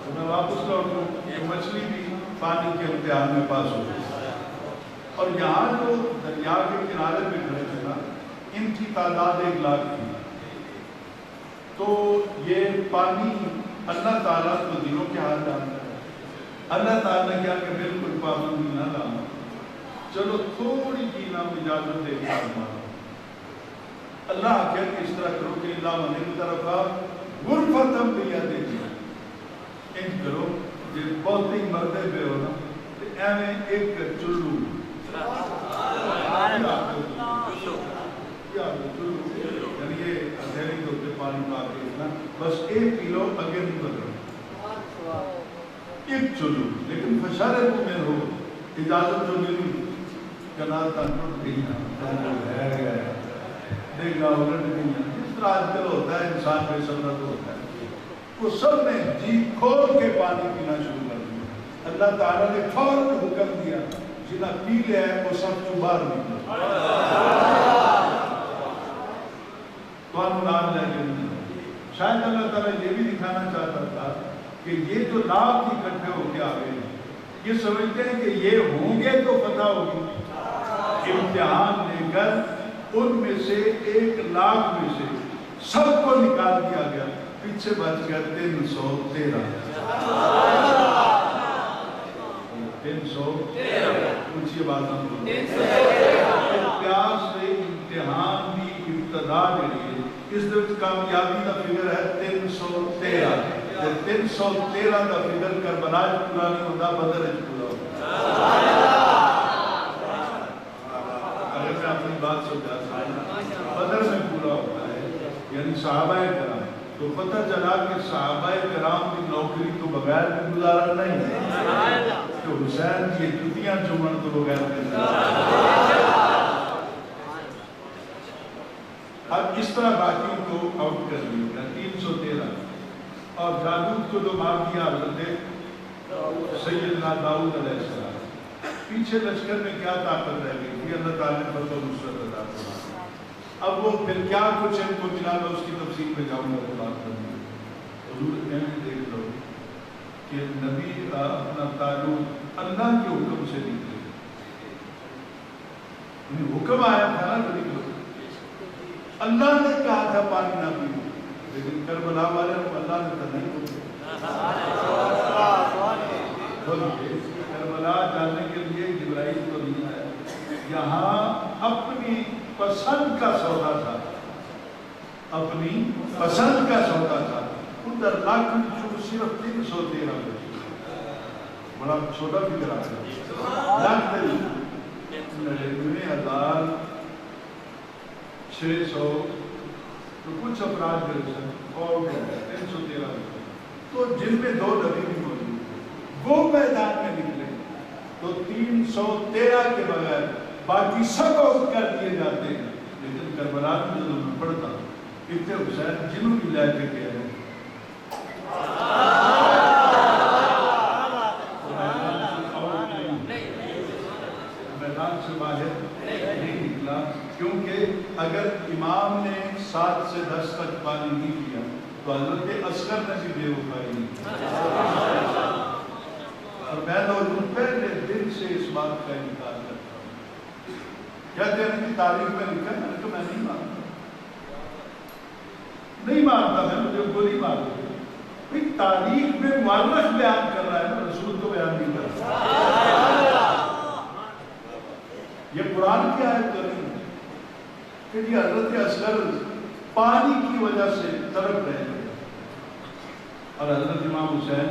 S1: کے واپس لوٹوں کہ مچھلی بھی پانی کے امتحان میں پاس ہو گئی۔ اور یہاں جو دریا کے کنارے پہ کھڑے تھے نا، ان کی تعداد 1 لاکھ تھی۔ تو یہ پانی اللہ تعالیٰ تو دلوں کے حال جانتا ہے۔ اللہ تعالیٰ نے کیا کہ بالکل پابندی نہ لانا، چلو تھوڑی کی نام اجازت دے گا ہمارا۔ اللہ آخر کہ اس طرح کرو کہ اللہ من کی طرف غرفتم بیدہ، ان کرو جی بہت ہی مردے پہ ہو نا تو ایویں ایک چلو یعنی یہ ہتھیلی کے اوپر پانی پا کے نا بس 1 کلو اگے نہیں بدلو، ایک چلو، لیکن فشارے کو میں ہو اجازت جو ملی کنال تک ٹوٹ گئی ہے دیکھ گا الٹ گئی، جس طرح آج کل ہوتا ہے انسان بے صبر ہوتا ہے، وہ سب نے جی کھول کے پانی پینا شروع کر دیا۔ اللہ تعالیٰ نے فوراً حکم دیا جنہیں پی لیا ہے وہ سب تو باہر نکلو، تو نام لے کے نہیں۔ شاید اللہ تعالیٰ یہ بھی دکھانا چاہتا تھا کہ یہ جو لاکھ اکٹھے ہو کے آگے ہیں یہ سمجھتے ہیں کہ یہ ہوں گے تو فتح ہوگی، امتحان لے کر ان میں سے 1 لاکھ میں سے سب کو نکال دیا گیا، پیچھے بچ گیا 313۔ 313 پوچھئے بات ہم کو پیاس سے امتحان کی ابتدا کے لیے اس دفعہ کامیابی کا فگر ہے 313۔ 313 کا فگر کربلا پورا نہیں ہوتا، بدر پورا ہوتا۔ اگر میں اپنی بات سمجھا بدر میں پورا ہوتا ہے، یعنی صحابہ کرام، تو پتہ چلا کہ صحابہ کرام کی نوکری تو بغیر بھی گزارا نہیں ہے، کہ حسین کی جتیاں چومن تو بغیر بھی۔ اب اس طرح باقیوں کو آؤٹ کر دیا 313، اور جالوت کو جو مار دیا حضرت سیدنا داؤد علیہ السلام، پیچھے لشکر میں کیا طاقت رہ گئی تھی، اللہ تعالیٰ نے فتح و نصرت عطا فرمائی۔ اب وہ پھر کیا کچھ ان کو ملا، میں اس کی تفصیل میں جاؤں گا تو بات کروں گا۔ حضور میں دیکھ لو کہ نبی اپنا تعلق اللہ کے حکم سے نکلے، حکم آیا تھا نا کہ نکلو، اللہ نے کہا تھا پانی نہ پیو، لیکن کربلا والے اللہ نے تو نہیں بولے۔ کربلا جانے کے لیے جبرائیل تو نہیں آیا، یہاں اپنی پسند کا سودا تھا، اپنی پسند کا سودا تھا۔ ادھر لاکھ صرف 313 بڑا چھوٹا فکر آ گیا، لاکھ 99,600 تو کچھ افراد گرفتار اور 313، تو جن میں 2 نبی بھی موجود تھے وہ میدان میں نکلے تو 313 کے بغیر باقی سب آؤٹ کر دیے جاتے ہیں۔ لیکن کربلا میں جو میں پڑھتا ہوں اتنے حسین جنہوں بھی لے کے گئے ہیں میدان سے باہر نہیں نکلا، کیونکہ اگر امام نے 7 سے 10 تک پانی نہیں کیا تو حضرت اصغر نے بھی بے وفائی نہیں کی۔ اور میں تو پہلے دن سے اس بات کا انکار کرتا ہوں، کہتے ہیں کہ تاریخ میں لکھا ہے کہ میں نہیں مانتا، نہیں مانتا، میں مجھے گولی مار دوں۔ تاریخ میں مؤرخ بیان کر رہا ہے، رسول تو بیان نہیں کر رہا۔ یہ قرآن کی آیت نہیں ہے کہ یہ حضرت اصغر پانی کی وجہ سے تڑپ رہے ہیں، اور حضرت امام حسین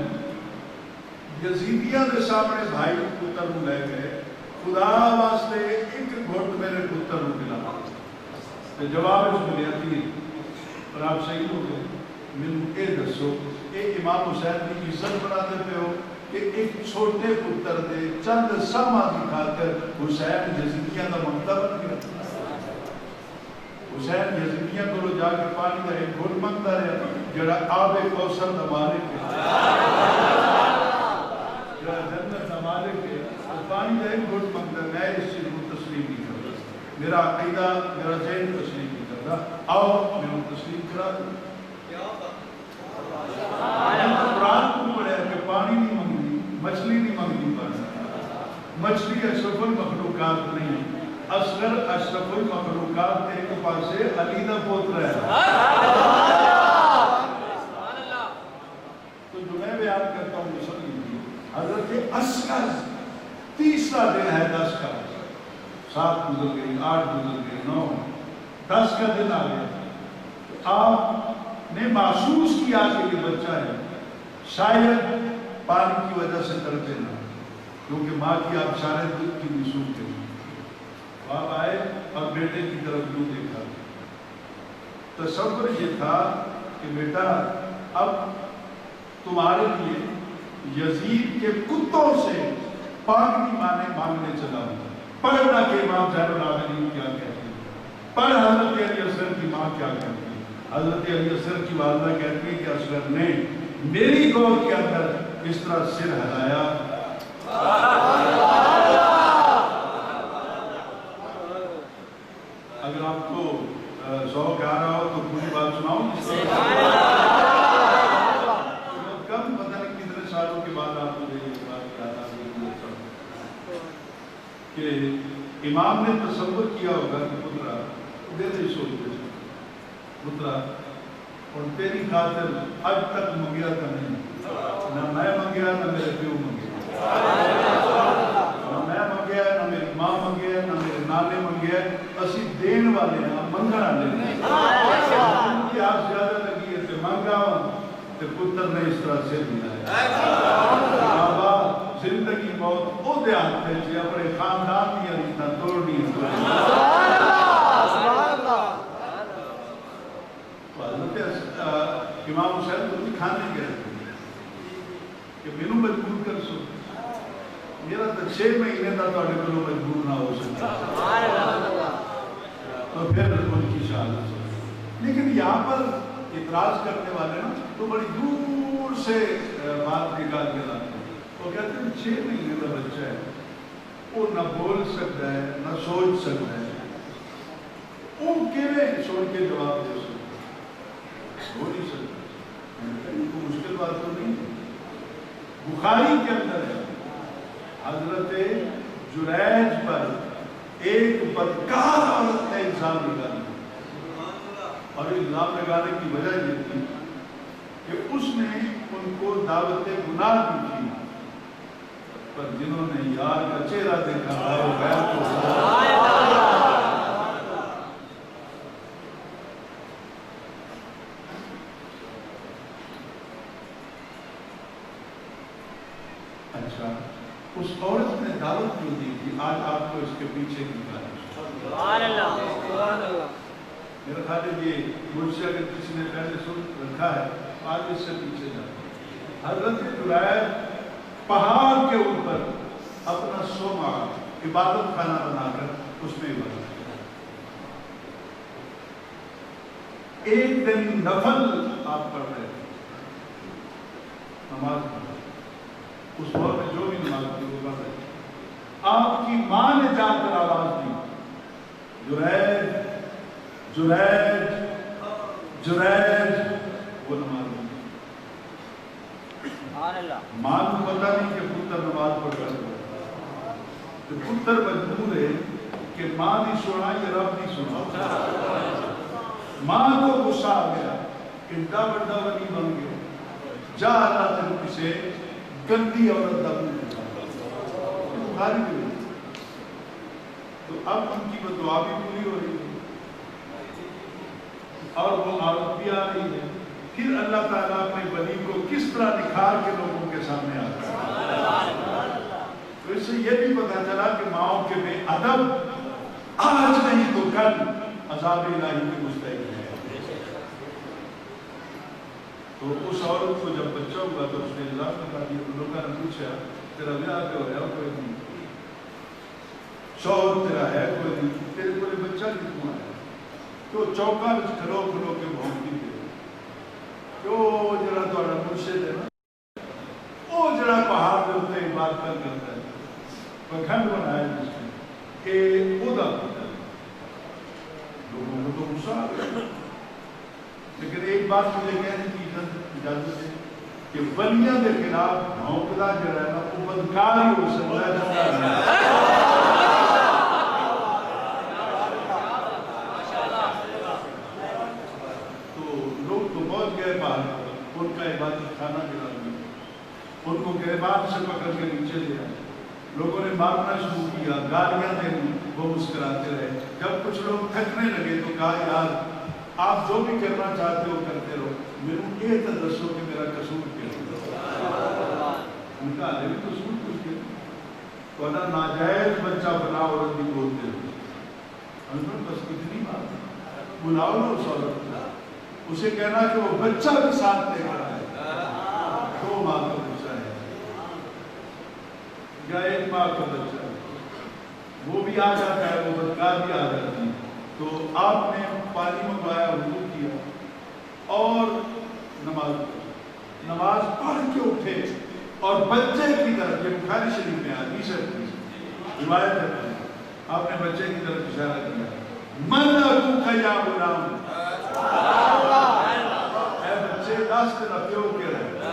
S1: یزیدیاں کے سامنے بھائی پتر کو لے گئے، خدا واسطے ایک گھٹ میرے پتر کو ملا، تو جواب اس میں لیتی ہے اور آپ صحیح ہو گئے۔ من اے دسو اے امام حسین کی عزت بنا دیتے ہو کہ ایک چھوٹے پتر دے چند سما دکھا کر حسین یزیدیاں کا ممتا بن گیا۔ حسین یزیدیاں کو جا کے پانی کا ایک گھٹ منگتا رہا جڑا آب کوثر دا مالک ہے، جڑا جنت دا مالک ہے، پانی کا ایک گھٹ منگتا ہے۔ میں اس چیز کو تسلیم نہیں کرتا، میرا عقیدہ میرا ذہن تسلیم نہیں کرتا، آؤ میں تسلیم کرا دوں۔ قرآن کو پڑھا کہ پانی نہیں منگتی، مچھلی نہیں منگتی پانی، مچھلی اشرف المخلوقات نہیں، اصغر اشرف المخلوقات کے ایک پاسے علی دا پوتر ہے۔ تو جو میں بیان کرتا ہوں وہ سب لیجیے، حضرت اصغر تیسرا دن ہے 10 کا، 7 گزر گئی، 8 گزر گئی، 9، 10 کا دن آ گیا۔ آپ نے محسوس کیا کہ یہ بچہ ہے، شاید پانی کی وجہ سے تڑپے نہ، کیونکہ ماں کی آپ سارے دودھ کی بھی سوکھ گئی۔ آپ آئے اور بیٹے کی طرف یوں دیکھا، تصور یہ تھا کہ بیٹا اب تمہارے لیے یزید کے کتوں سے پانی مانگنے چلا ہوں، پڑھنا کہ امام زین العابدین کیا کہتے ہیں، پڑھ حضرت علی اصغر کی ماں کیا کہتی ہے۔ حضرت علی اصغر کی والدہ کہتی ہے کہ اصغر نے میری گود کے اندر اس طرح سر ہلایا۔ اگر آپ کو ذوق آ رہا ہو تو پوری بات سناؤں، کم پتہ نہیں کتنے سالوں کے بعد آپ مجھے یہ بات یاد آ گئی کہ امام نے تصور کیا ہوگا کہ پترا دل سوچتے پترا اور تیری خاطر آج تک منگیا تھا نہیں، نہ میں منگیا نہ میرے پیو منگیا، نہ میں منگیا نہ میری ماں منگیا نہ میرے نانے منگیا، اسی دین والے ہیں، منگا والے ہیں۔ ان کی آپ زیادہ لگی ہے کہ منگا تو پتر نے اس طرح سے دیا ہے۔ بابا زندگی موت او دے ہاتھ سے اپنے خاندان کی ریتاں توڑنی ہے۔ امام حسین تو کھانے گئے کہ مینوں مجبور کر سو، میرا تو 6 مہینے کا تھوڑے کو مجبور نہ ہو سکتا، تو پھر ان کی شہادت۔ لیکن یہاں پر اعتراض کرنے والے نا تو بڑی دور سے بات نکال کے لاتے ہیں، وہ کہتے ہیں 6 مہینے کا بچہ ہے، وہ نہ بول سکتا ہے نہ سوچ سکتا ہے، وہ کیویں سوچ کے جواب دے سکتا ہو نہیں سکتا۔ کو مشکل بات تو نہیں ہے، بخاری کے اندر ہے حضرت جریج پر ایک بدکار عورت کا الزام لگانا، اور الزام لگانے کی وجہ یہ تھی کہ اس نے ان کو دعوت گناہ دی تھی، پر جنہوں نے یار کا چہرہ دیکھا وہ غیر کو اچھا اس عورت نے دعوت کیوں دی تھی؟ آج آپ کو اس کے پیچھے کی کہانی، میرا خیال ہے یہ مجھ سے اگر کسی نے پہلے سن رکھا ہے آج اس سے پیچھے جاتا۔ حضرت جریج پہاڑ کے اوپر اپنا سوما عبادت خانہ بنا کر اس میں عبادت کیا۔ ایک دن نفل آپ پڑھ رہے تھے، نماز پڑھ رہے، اس دور میں جو بھی نماز پڑھی وہ پڑھ رہے، آپ کی ماں نے جا کر آواز دی، جریج جریج جریج، وہ نماز پڑھی۔ ماں کو پتا نہیں کہ پتر نماز پڑھ رہا ہے، تو پتر مجبور ہے کہ ماں نہیں سنا یہ رب نہیں سنا۔ ماں کو غصہ آ گیا، اتنا بڑا ولی بن گیا، جا اللہ تن کسے گندی عورت دبو بخاری بھی، تو اب ان کی بدعا بھی پوری ہو رہی ہے اور وہ عورت بھی آ رہی ہے۔ پھر اللہ تعالیٰ اپنے ولی کو کس طرح نکھار کے لوگوں کے سامنے آتا ہے۔ تو اس سے یہ بھی پتا چلا کہ ماؤں کے بے ادب آج نہیں تو کل عذاب الہی کے مستحق ہے۔ تو اس عورت کو جب بچہ ہوا تو اس نے الزام لگا دیا، تو لوگوں نے پوچھا تیرا بیاہ کیا ہوا؟ کوئی نہیں، شوہر تیرا ہے کوئی نہیں، تیرے کو بچہ کتنا ہے؟ تو چوکا وچ کھلو کھلو کے بھونکتی تھی کہ وہ جڑا تہاڈا مرشد ہے نا، وہ جڑا پہاڑ کے اوپر عبادت کرتا ہے، پکھنڈ بنایا جس نے کہ وہ دا پتہ ہے۔ لوگوں کو تو غصہ آ گیا، لیکن ایک بات مجھے کہنے کی اجازت ہے کہ ولیاں دے خلاف بھونکدا جڑا ہے نا وہ بدکار ہی ہو سکتا ہے۔ ان کا عبادت خانہ گرا دیا، ان کو گریبان سے پکڑ کے نیچے لے آئے، لوگوں نے مارنا شروع کیا، گالیاں دے وہ مسکراتے رہے۔ جب کچھ لوگ تھکنے لگے تو کہا یار آپ جو بھی کرنا چاہتے ہو کرتے رہو، میرے یہ تو دسو کہ میرا قصور کیا ہے۔ ان کا علیہ قصور کچھ کیا تو انا ناجائز بچہ بنا عورت بھی بولتے ہو، ہم بس اتنی بات بلاؤ نا اس عورت کو، اسے کہنا کہ وہ بچہ بھی ساتھ لے کر آئے، 2 ماہ کا بچہ ہے یا 1 ماہ کا بچہ ہے، وہ بھی آ جاتا ہے، وہ بدکار بھی آ جاتی ہے۔ تو آپ نے پانی منگوایا، وضو کیا اور نماز پڑھ کے اٹھے اور بچے کی طرف، یہ بخاری شریف میں حدیث ہے، روایت ہے، آپ نے بچے کی طرف اشارہ کیا، من ابوک یا غلام، اے بچے 10 دن پیو کے رہے، 10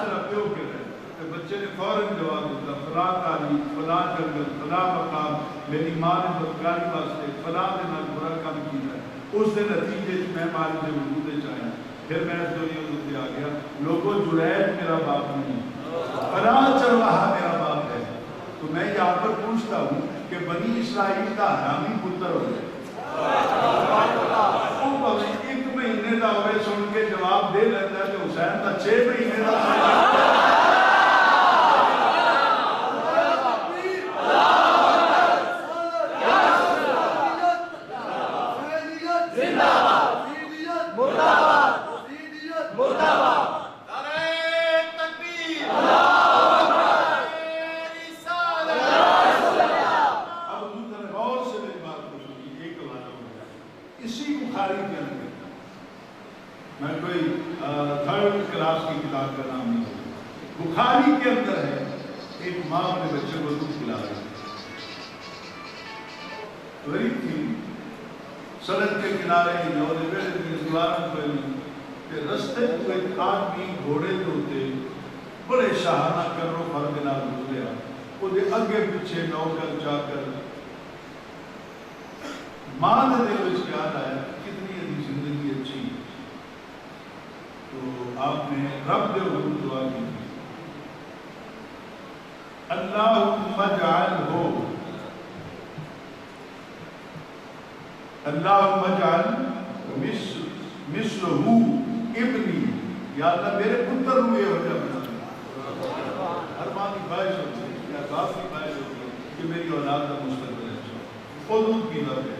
S1: دن پیو کے رہے۔ بچے نے فوراً جواب دیتا، فلاں تعلیم، فلاں جنگل، فلاں مقام، میری ماں نے بدکاری واسطے فلاں دن برا کام کیا ہے، اس دن نتیجے میں مالی سے وجود چاہیا، پھر میں اس دنیا سے آ گیا، لوگوں جرید میرا باپ نہیں، فلاں چرواہا میرا باپ ہے۔ تو میں یہاں پر پوچھتا ہوں کہ بنی اسرائیل کا حرامی پتر ہو گئے، وہ 1 مہینے کا ہوئے سن کے جواب دے لیتا ہے کہ حسین کا 6 مہینے کا بخاری کے اندر ہے، ایک ماں اپنے بچے کو دودھ پلا رہی غریب تھی، سڑک کے کنارے کہ رستے کو ایک آدمی گھوڑے کے ہوتے بڑے شاہانہ کرو فرد نہ گزریا، وہ اگے پیچھے نوکر جا کر ماں نے دل اس یاد آیا کتنی ادھی زندگی اچھی، تو آپ نے رب دے حضور دعا کی، اللہم اجعلہ اللہم اجعل مثلہ ابنی، یا اللہ میرے پتر ہوئے ہو جا بنا، ہر ماں کی خواہش ہوتی ہے یا باپ کی خواہش ہوتی ہے کہ میری اولاد کا مستقبل اچھا، وہ دودھ پی رہا ہے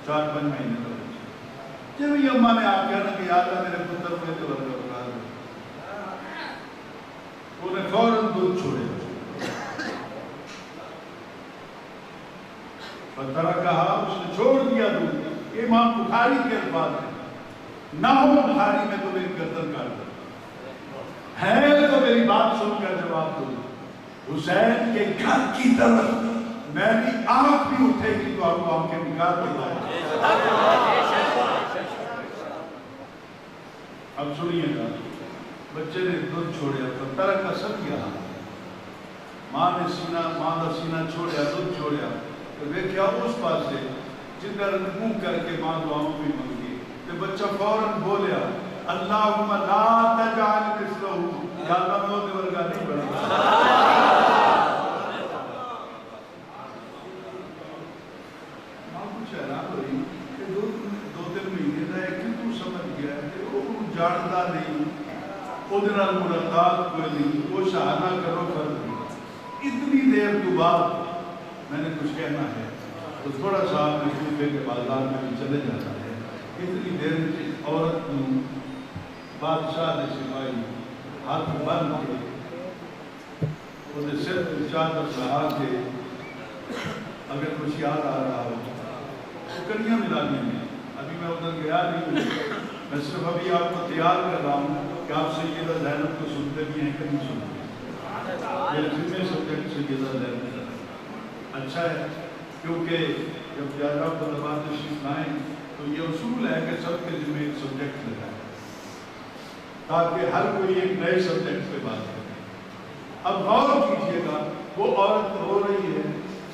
S1: 4-5 مہینے کا بچہ، جب یہ اماں نے آپ کہنا کہ یا اللہ میرے پتر ہوئے تو ورگا بنا دے، انہیں فوراً دودھ چھوڑے، پتھرہ کہا اس نے چھوڑ دیا دودھ۔ امام بخاری کے الفاظ ہیں، نہ ہو بخاری میں تو میری گردن کاٹ دو، ہے تو میری بات سن کر جواب دو، حسین کے گھر کی طرف میری آنکھ بھی اٹھے گی تو آپ کو آنکھ کے نکال دے۔ اب سنیے گا، بچے نے دودھ چھوڑیا، پتھرہ کا سب کیا، ماں نے سینہ چھوڑیا، دودھ چھوڑیا، تو دیکھیا اس پاس سے جدھر منہ کر کے ماں دعاؤں بھی منگی، تو بچہ فوراً بولیا اللہم لا تجعل مثلہ، یا اللہ میں وہ ورگا نہیں بڑھا۔ ماں کچھ حیران ہوئی کہ 2-3 مہینے رہے کہ تو سمجھ گیا کہ وہ جانتا نہیں، ادھر ملاقات کوئی نہیں، وہ شاہانہ کرو فرد نہیں، اتنی دیر کے بعد میں نے کچھ کہنا ہے تو تھوڑا سا آپ نے کوفے کے بازار میں بھی چلے جانا ہے، اتنی دیر میں عورت کو بادشاہ نے سپاہی ہاتھ بند کے انہیں صرف چادر لہا کے اگر کچھ یاد آ رہا ہو تو کڑیاں ملانی ہیں. ابھی میں ادھر گیا نہیں ہوں, میں صرف ابھی آپ کو تیار کر رہا ہوں کہ آپ سیدہ زینب کو سنتے بھی ہیں کہ نہیں سنتے. میرے ذمہ سبجیکٹ سیدہ زینب اچھا ہے, کیونکہ جب زیادہ طلباء تشریف لائیں تو یہ اصول ہے کہ سب کے ذمہ ایک سبجیکٹ لگائیں تاکہ ہر کوئی ایک نئے سبجیکٹ پہ بات کرے. اب غور کیجئے گا, وہ عورت ہو رہی ہے,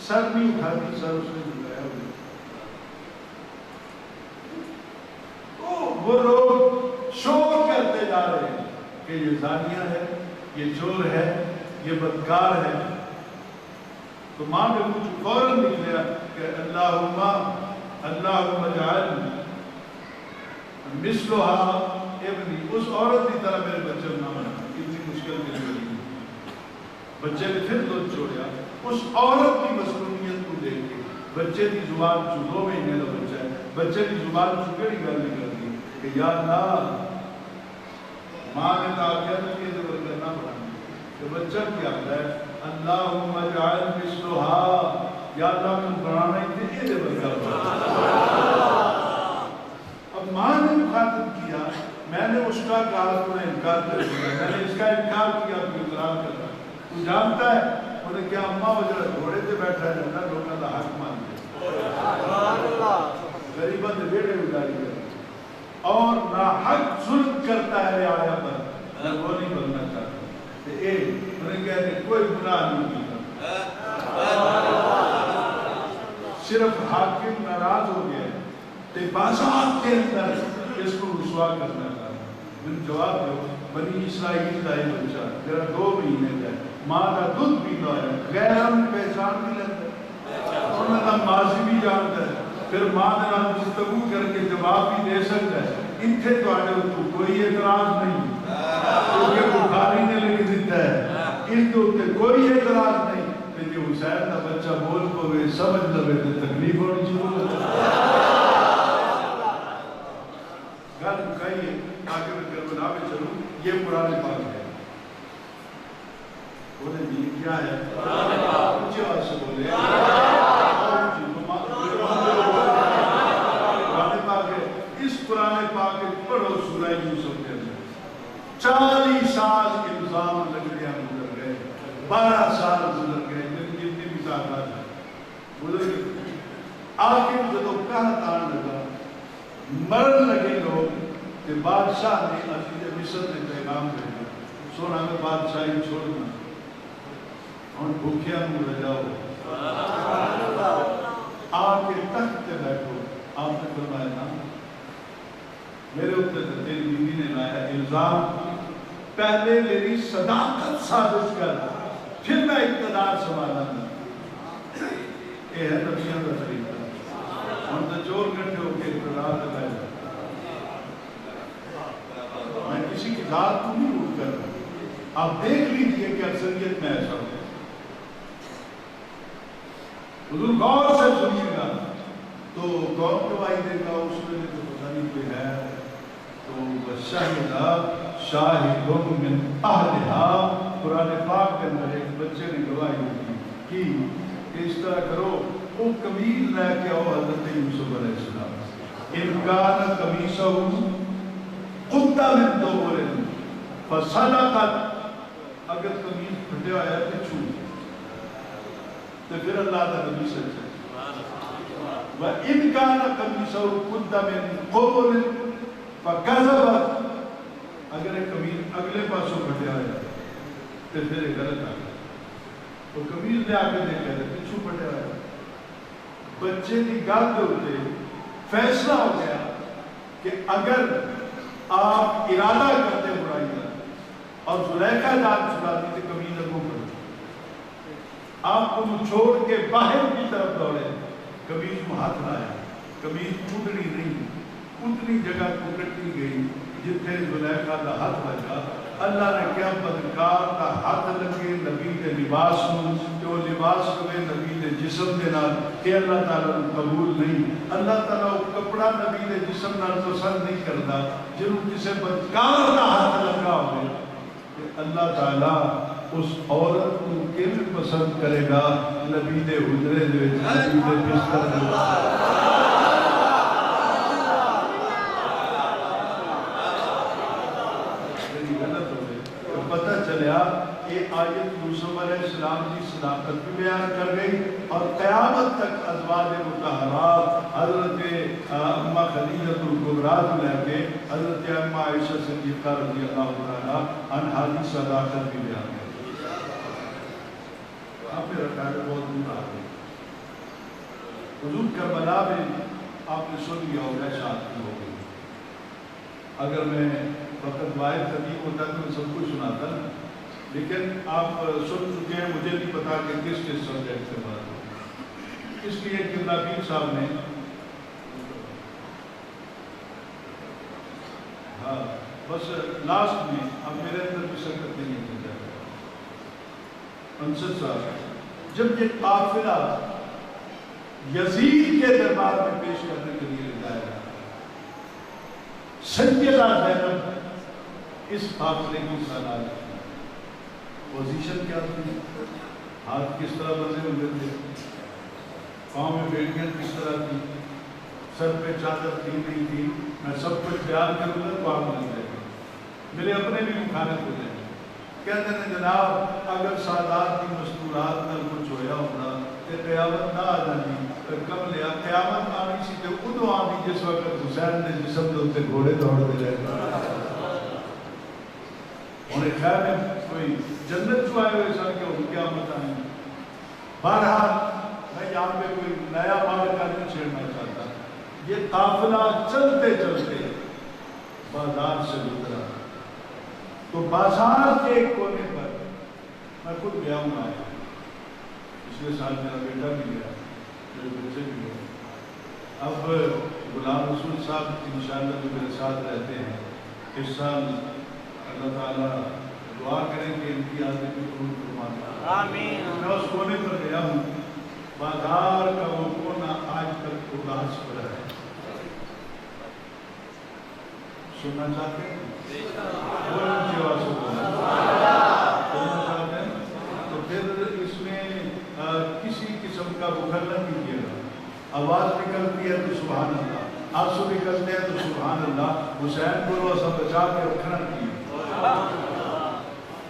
S1: سر نہیں اٹھاتی, سر اس نے جھکایا ہوا. وہ لوگ شور کرتے جا رہے ہیں کہ یہ زانیہ ہے, یہ چور ہے, یہ بدکار ہے. تو ماں نے کچھ فوراً نکلیا کہ اللہم اجعل مثلھا ابنی, اس عورت کی طرح میرے بچے نہ بنا. اتنی مشکل کے لیے بچے نے پھر دودھ چھوڑا. اس عورت کی مصنوعیت کو دیکھ کے بچے کی زبان چودھو مہینے کا بچہ ہے, بچے کی زبان چکڑی گل نکلتی کہ یا اللہ ماں نے تاکید کی زبر کرنا پڑا کہ بچہ کیا ہے, اللہم اجعل مثلھا, یا اللہ میں بنانا ہی تھے یہ زبر کرنا. اب ماں نے مخاطب کیا, میں نے اس کا کہا تو نے انکار کر دیا, میں نے اس کا انکار کیا تو اقرار کر رہا. تو جانتا ہے انہیں کیا اماں وہ جرا گھوڑے سے بیٹھا ہے جانا لوگوں کا حق مان دے, غریبہ سے بیڑے اٹھائی کر اور نہ حق ظلم کرتا ہے رعایا پر, میں وہ نہیں بننا چاہتا. انہیں کہتے ہیں کوئی گناہ نہیں کیتا, صرف حاکم ناراض ہو گیا تے بازار کے اندر اس کو رسوا کرنا چاہتا. میں جواب دو, بنی اسرائیل کا ایک بچہ میرا 2 مہینے کا ہے, ماں کا دودھ پیتا ہے, غیر ہم پہچان بھی لیتے انہوں نے ماضی بھی جانتا ہے, پھر ماں نے نام گفتگو کر کے جواب بھی دے سکتا ہے. اتنے تو کوئی اعتراض نہیں کیونکہ بخاری نے لکھ دیتا ہے, ان کے کوئی اعتراض نہیں کہ جو حسین کا بچہ بول کو سمجھ لگے تو تکلیف ہونی چاہیے. گل مکائیے آگے میں کربلا میں چلوں. یہ قرآن پاک ہے, وہ نے کیا ہے اونچی آواز سے بولے قرآن پاک ہے. اس قرآن پاک کے پڑھو سورہ یوسف کے اندر 40 سال الزام لگ گیا گزر گئے, 12 سال گزر گئے, جن کی اتنی بھی تعداد ہے گزر گئے. آخر جدو کہت آن لگا مرن لگے لوگ کہ بادشاہ نے عزیز مصر نے پیغام بھیجا, سونا میں بادشاہی چھوڑنا اور بھوکیا میں رجاؤ, آ کے تخت پہ بیٹھو. آپ نے فرمایا نا میرے اوپر تیری بیوی نے لایا الزام, پہلے میری صداقت ثابت کر پھر میں اقتدار سنبھالا. یہ ہے نبیوں کا طریقہ. ہم تو چور کٹھے ہو کے اقتدار لگائے. میں کسی کی ذات کو نہیں روٹ کر رہا, آپ دیکھ لیجیے کہ اکثریت میں ایسا ہو. حضور غور سے سنیے گا تو کون گواہی دے گا, اس میں تو پتہ نہیں کوئی ہے. تو شاہدہ شاہد من اہلہا, قرآن پاک کے اندر ایک بچے نے گواہی دی کہ اس طرح کرو, وہ قمیض لے کے آؤ حضرت یوسف علیہ السلام. ان کان قمیصہ قد من دبر فصدقت, اگر قمیض پھٹیا ہے تو چھوٹ تو پھر اللہ کا نبی سچا. وَإِنْ كَانَ قَمِيصُهُ قُدَّ مِنْ قُبُلٍ فَكَذَبَتْ, اگر ایک قمیض اگلے پاسوں پھٹیا ہے تو پھر ایک غلط آ گیا. تو قمیض نے آگے دیکھا ہے پیچھو پھٹیا ہے. بچے کی گل کے ہوتے فیصلہ ہو گیا کہ اگر آپ ارادہ کرتے برائی کا اور زلیخا جان چھڑاتی تو قمیض اگوں پر آپ کو چھوڑ کے باہر کی طرف دوڑے, قمیض کو ہاتھ لایا, قمیض ٹوٹنی نہیں, اتنی جگہ کو کٹی گئی جتنے زلیخا کا ہاتھ لگا. اللہ نے کیا بدکار کا ہاتھ لگے نبی کے لباس میں, جو لباس ہوئے نبی کے جسم کے نال, کہ اللہ تعالیٰ قبول نہیں. اللہ تعالیٰ کپڑا نبی کے جسم نال پسند نہیں کرتا جنہوں کسی بدکار کا ہاتھ لگا ہوئے. کہ اللہ تعالیٰ اس عورت کو کیوں پسند کرے گا نبی دے حجرے دے نبی دے بستر دے غلط ہو گئی تو پتہ چلیا کہ آیت یوسف علیہ السلام کی صداقت بھی بیان کر گئی اور قیامت تک ازواج مطہرات حضرت اماں خدیجہ الکبریٰ کو لے کے حضرت اماں عائشہ صدیقہ رضی اللہ تعالیٰ عنہا کی صداقت بھی بیان کر گئی. آپ نے رکھا ہے بہت دور آ گئی. حضور کربلا میں آپ نے سن لیا ہوگا شہادت ہو گئی. اگر میں وقت واحد خطیب ہوتا تو میں سب کچھ سناتا نا، لیکن آپ سن چکے ہیں، مجھے نہیں پتا کہ کس سبجیکٹ سے بات ہو. اس لیے کہ نبی صاحب نے ہاں بس لاسٹ میں اب میرے اندر بھی سکت نہیں ہے انصر صاحب، جب یہ قافلہ یزید کے دربار میں پیش کرنے کے لیے لے جایا گیا، سیدہ زینب اس قافلے کی سالار تھی. پوزیشن کیا تھی؟ ہاتھ کس طرح بندے ہوئے تھے، پاؤں میں بیڑیاں کس طرح تھی، سر پہ چادر تھی نہیں تھی. میں سب کچھ بیان کروں گا تو آپ مل جائے گا، میرے اپنے بھی مخالف ہو جائیں گے. کہتے ہیں جناب اگر سادات کی مستورات نہ کچھ ہویا ہونا کہ قیامت نہ آ جانی، کم لیا قیامت آنی سی تو ادو آنی جس وقت حسین نے جسم دے گھوڑے دوڑ دے رہے انہیں خیر میں کوئی جنت جو آئے ہوئے سن کہ ان قیامت آئیں. بہرحال میں یہاں پہ کوئی نیا مارکا نہیں چھیڑنا چاہتا. یہ قافلہ چلتے چلتے بازار سے گزرا تو بازار کے ایک کونے پر میں خود گیا ہوں آیا، پچھلے سال میرا بیٹا بھی گیا، میرے بچے بھی گئے. اب غلام رسول صاحب انشاءاللہ جو میرے ساتھ رہتے ہیں اس سال اللہ تعالیٰ دعا کریں کہ ان کی حاضری کو قبول فرمائے. آمین. میں اس کونے پر گیا ہوں، بازار کا وہ کونا آج تک اداس پڑا ہے. سننا چاہتے ہیں؟ سننا چاہتے ہیں تو پھر اس میں کسی قسم کا بخل نہ کیجیے گا. آواز نکلتی ہے تو سبحان اللہ، آنسو نکلتے ہیں تو سبحان اللہ. حسین کو روزہ بچا کے رکھنا چاہیے.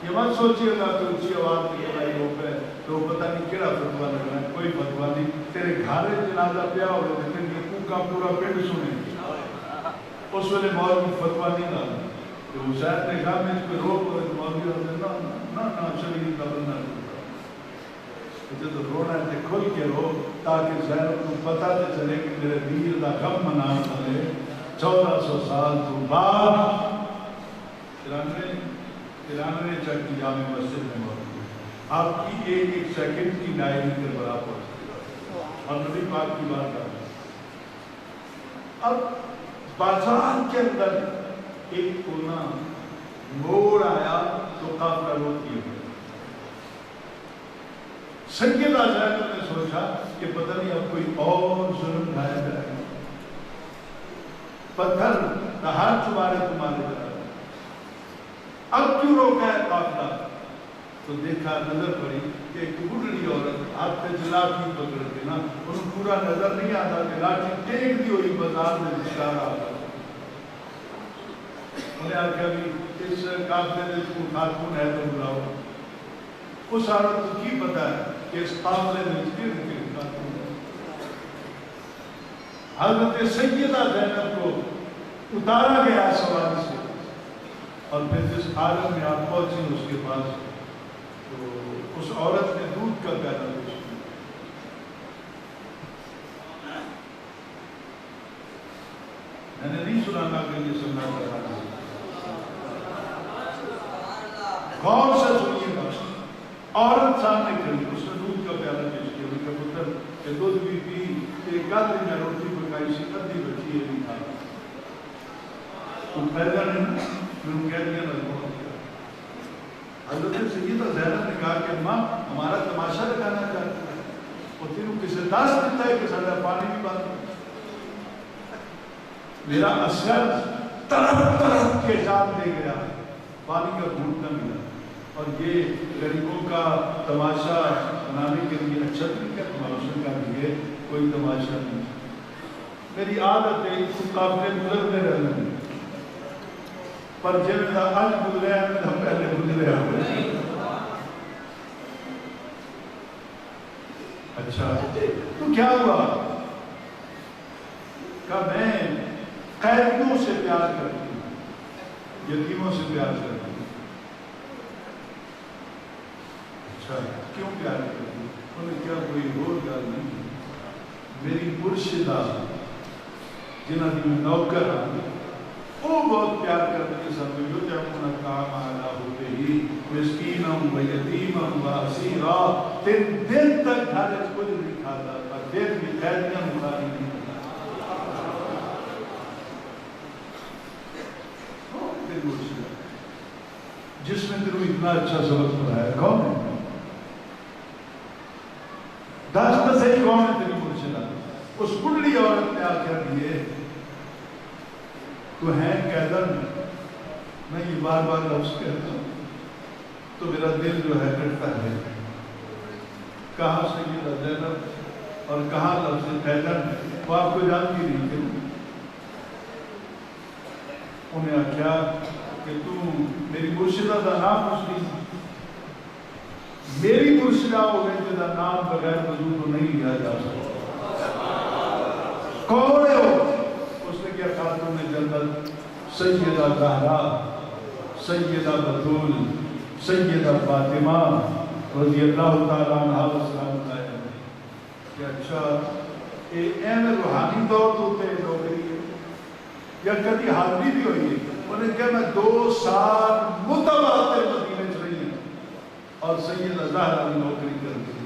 S1: یہ مت سوچیے گا کہ اونچی آواز نکل رہی ہو پہ تو پتہ نہیں کیڑا فتوا لگنا ہے. کوئی فتوا نہیں. تیرے گھر جنازہ پیا ہو رہے لیکن یہ کا پورا پنڈ سنے اس ویلے مولوی فتوا نہیں لانا کہ حسین نے کہا میں اس کو رو پڑے تو مولوی ہوتے نہ شریف کا بندہ تو رونا ہے کھل کے رو تاکہ زینب کو پتہ تو چلے کہ میرے ویر دا غم منا چلے. 1400 سال تو بعد 93 چکی جامع مسجد میں موجود ہے. آپ کی ایک ایک سیکنڈ کی ڈائری کے برابر اور نبی پاک کی بات کر رہے ہیں. اب بازار کے اندر ایک کونا موڑ آیا تو قافلہ روک دیے گئے. سیدہ زینب نے سوچا کہ پتہ نہیں اب کوئی اور ظلم ڈھائے جائے، پتھر دہاڑ تمہارے جائے، اب کیوں روکا ہے قافلہ؟ تو دیکھا نظر پڑی کہ ایک بڑھڑی عورت ہاتھ پہ لاٹھی پکڑ کے نا انہوں پورا نظر نہیں آتا کہ لاٹھی ٹیک دی ہوئی بازار میں بچار آ گیا. انہیں آخیا بھی اس قافلے میں کوئی خاتون ہے تو بلاؤ. اس عورت کو کی پتا ہے کہ اس قافلے میں خاتون ہے. حضرت سیدہ زینب کو اتارا گیا سواری سے اور پھر جس عالم میں آپ پہنچی اس کے پاس تو اس عورت نے دودھ کا پیالہ پیش کیا. میں نے نہیں سنانا کہ یہ سننا چاہتا. غور سے سنیے گا. عورت سامنے کھڑی، اس نے دودھ کا پیالہ پیش کیا. ان کا پتر کہ دودھ بھی پی، ایک آدمی نے روٹی پکائی سی ادھی بچی ہے نہیں کھا. تو پیدا نے میں کہہ دیا نہ. حضرت سیدہ زینب نے کہا کہ ماں ہمارا تماشا لگانا چاہتا ہے اور تینوں کسے داس دیتا ہے کہ سارا پانی بھی بند. میرا اثر طرف طرف کے جان دے گیا، پانی کا گھونٹ نہ ملا اور یہ غریبوں کا تماشا بنانے کے لیے اچھا طریقہ تماشا کا بھی ہے، کوئی تماشا نہیں۔ میری عادت ہے اس قافلے گزرتے رہنے پر جب میرا آج گزرے ہیں میں ہم پہلے گزرے ہیں۔ اچھا تو کیا ہوا؟ کہ میں قیدیوں سے پیار کرتی ہوں، یتیموں سے پیار کرتی ہوں۔ اچھا کیوں پیار کرتی ہوں؟ انہیں کیا کوئی اور گل نہیں، میری مرشدہ جنہاں کی میں نوکر ہوں وہ بہت پیار کرتی ہے سب جو جب انہیں کام آنا ہوتے ہی مسکینم و یتیمم و اسیرا دن تک گھر کچھ نہیں کھاتا تھا، دن بھی قیدیاں مخاری نہیں کرتا۔ جس نے تیرو اتنا اچھا سبق پڑھایا کون ہے؟ دس صحیح کون ہے تیری مرشدہ؟ اس بڑھڑی عورت نے آ کر دیے تو ہے قیدر میں یہ بار بار لفظ کہتا ہوں تو میرا دل جو ہے کٹتا ہے، کہاں سیدہ زینب اور کہاں لفظ قیدر، وہ آپ کو جانتی نہیں کیوں؟ انہیں آکھیا کہ تو میری مرشدہ دا نام مسلم، میری مرشدہ ہو گئے جدا نام بغیر وضو تو نہیں لیا جا سکتا۔ کون ہے وہ؟ اس نے کیا خاتون جنت سیدہ زہرا، سیدہ بطول، سیدہ فاطمہ رضی اللہ تعالیٰ عنہ وسلم علیہ۔ کہ اچھا ایم روحانی طور تو تے نوکری ہے یا کبھی حاضری بھی ہوئی ہے؟ انہیں کہا میں 2 سال متواتر مدینے چ رہی ہوں اور سیدہ زہرا بھی نوکری کرتی ہے۔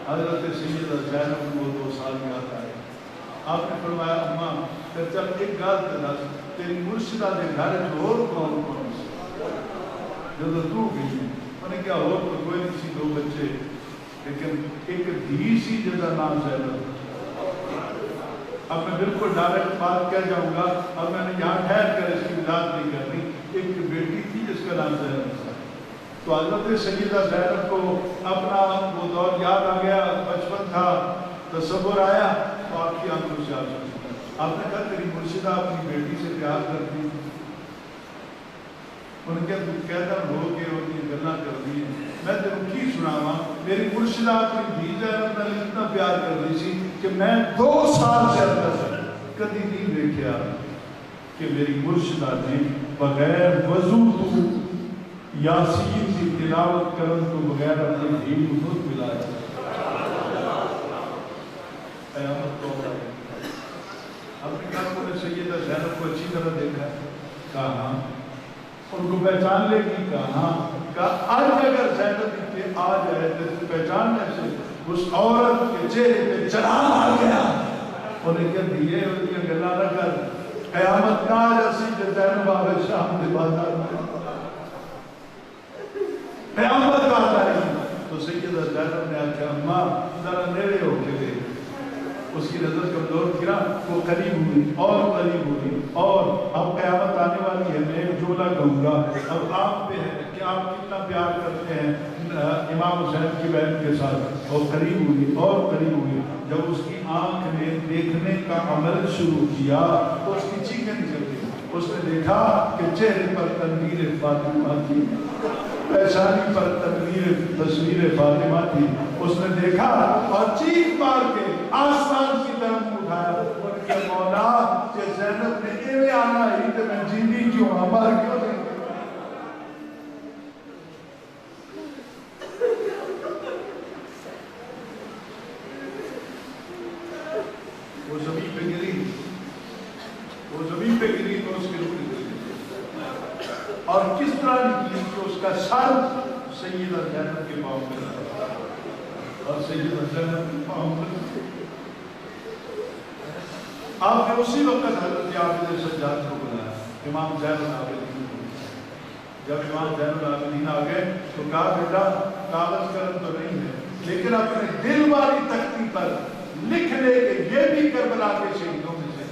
S1: حضرت سیدہ زینب کو 2 سال یاد آئے۔ آپ نے فرمایا اماں پھر چل ایک گال کرنا تیری مرشدہ دے گھر جو اور کون سے جب تو گئی انہیں کیا اور کوئی نہیں سی 2 بچے لیکن ایک دھی سی جدا نام زینب۔ اب میں بالکل ڈائریکٹ بات کہہ جاؤں گا، اب میں نے یہاں ٹھہر کر اس کی وضاحت نہیں کرنی۔ ایک بیٹی تھی جس کا نام زینب تھا، تو حضرت سیدہ زینب کو اپنا وہ دور یاد آ گیا، بچپن تھا، تصور آیا تو آپ کی آنکھوں سے آنسو نکلے۔ آپ نے کہا تیری مرشدہ اپنی بیٹی سے پیار کرتی، انہوں نے کہا تو کہتا ہو کے اور یہ گلہ کر دی میں تیروں کی سناواں، میری مرشدہ اپنی دھی زینب نال اتنا پیار کر دی سی کہ میں 2 سال سے اندر کدی نہیں دیکھا کہ میری مرشدہ نے بغیر وضو تو یاسین کی تلاوت کرن تو بغیر اپنی دھی کو دودھ پلایا۔ قیامت کو اپنی کام نے سیدہ زینب کو اچھی طرح دیکھا، کہا ان کو پہچان لے گی، کہاں کہا آج اگر زینب پہ آ جائے تو پہچاننے سے اس عورت کے چہرے پہ جلال آ گیا۔ انہیں کہا دیئے انہیں گلہ نہ کر، قیامت کا آج اسی کہ زینب آگے شام دے بازار میں قیامت کا آتا ہے۔ تو سیدہ زینب نے آکھا اماں ذرا نیڑے ہو کے دے، اس کی نظر کمزور گرا، وہ قریب ہوئی اور قریب ہوئی، اور اب قیامت آنے والی ہے، میں ایک جملہ کہوں گا، اب آپ پہ ہے کہ آپ کتنا پیار کرتے ہیں امام حسین کی بہن کے ساتھ، اور قریب ہوئی اور قریب ہوئی۔ جب اس کی آنکھ نے دیکھنے کا عمل شروع کیا تو اس کی چیخیں نکل گئی، اس نے دیکھا کہ چہرے پر تنویر فاطمہ تھی، پیشانی پر تصویر فاطمہ تھی، اس نے دیکھا اور چیخ مار کے آسمان کی طرف اٹھایا اور کہ مولا کہ زینب نے ایویں آنا ہی تو میں جیندی کیوں مار کیوں نہیں؟ وہ زمین پہ گری، وہ زمین پہ گری تو اس کے روح نکلی، اور کس طرح نکلی کہ اس کا سر سیدہ زینب کے پاؤں میں لگا اور سیدہ زینب کے پاؤں میں لگا۔ آپ نے اسی وقت حضرت عابد سجاد کو بلایا، امام زین العابدین کو۔ جب امام زین العابدین آ گئے تو کہا بیٹا کاغذ قلم تو نہیں ہے لیکن اپنے دل والی تختی پر لکھ لے کہ یہ بھی کربلا کے شہیدوں میں سے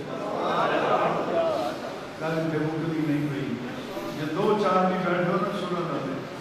S1: کل پہ مکلی نہیں ہوئی۔ یہ 2 4 بھی بیٹھو نہ سنو نہ دے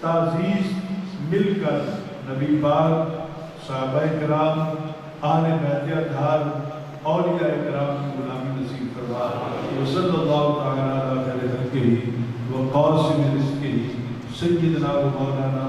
S1: تعزیز مل کر نبی پاک، صحابہ کرام، آل بیت اطہار، اولیاء کرام کی غلامی نصیب فرما، وصلی اللہ تعالی علی خیر خلقہ وقاسم رزقہ سیدنا و مولانا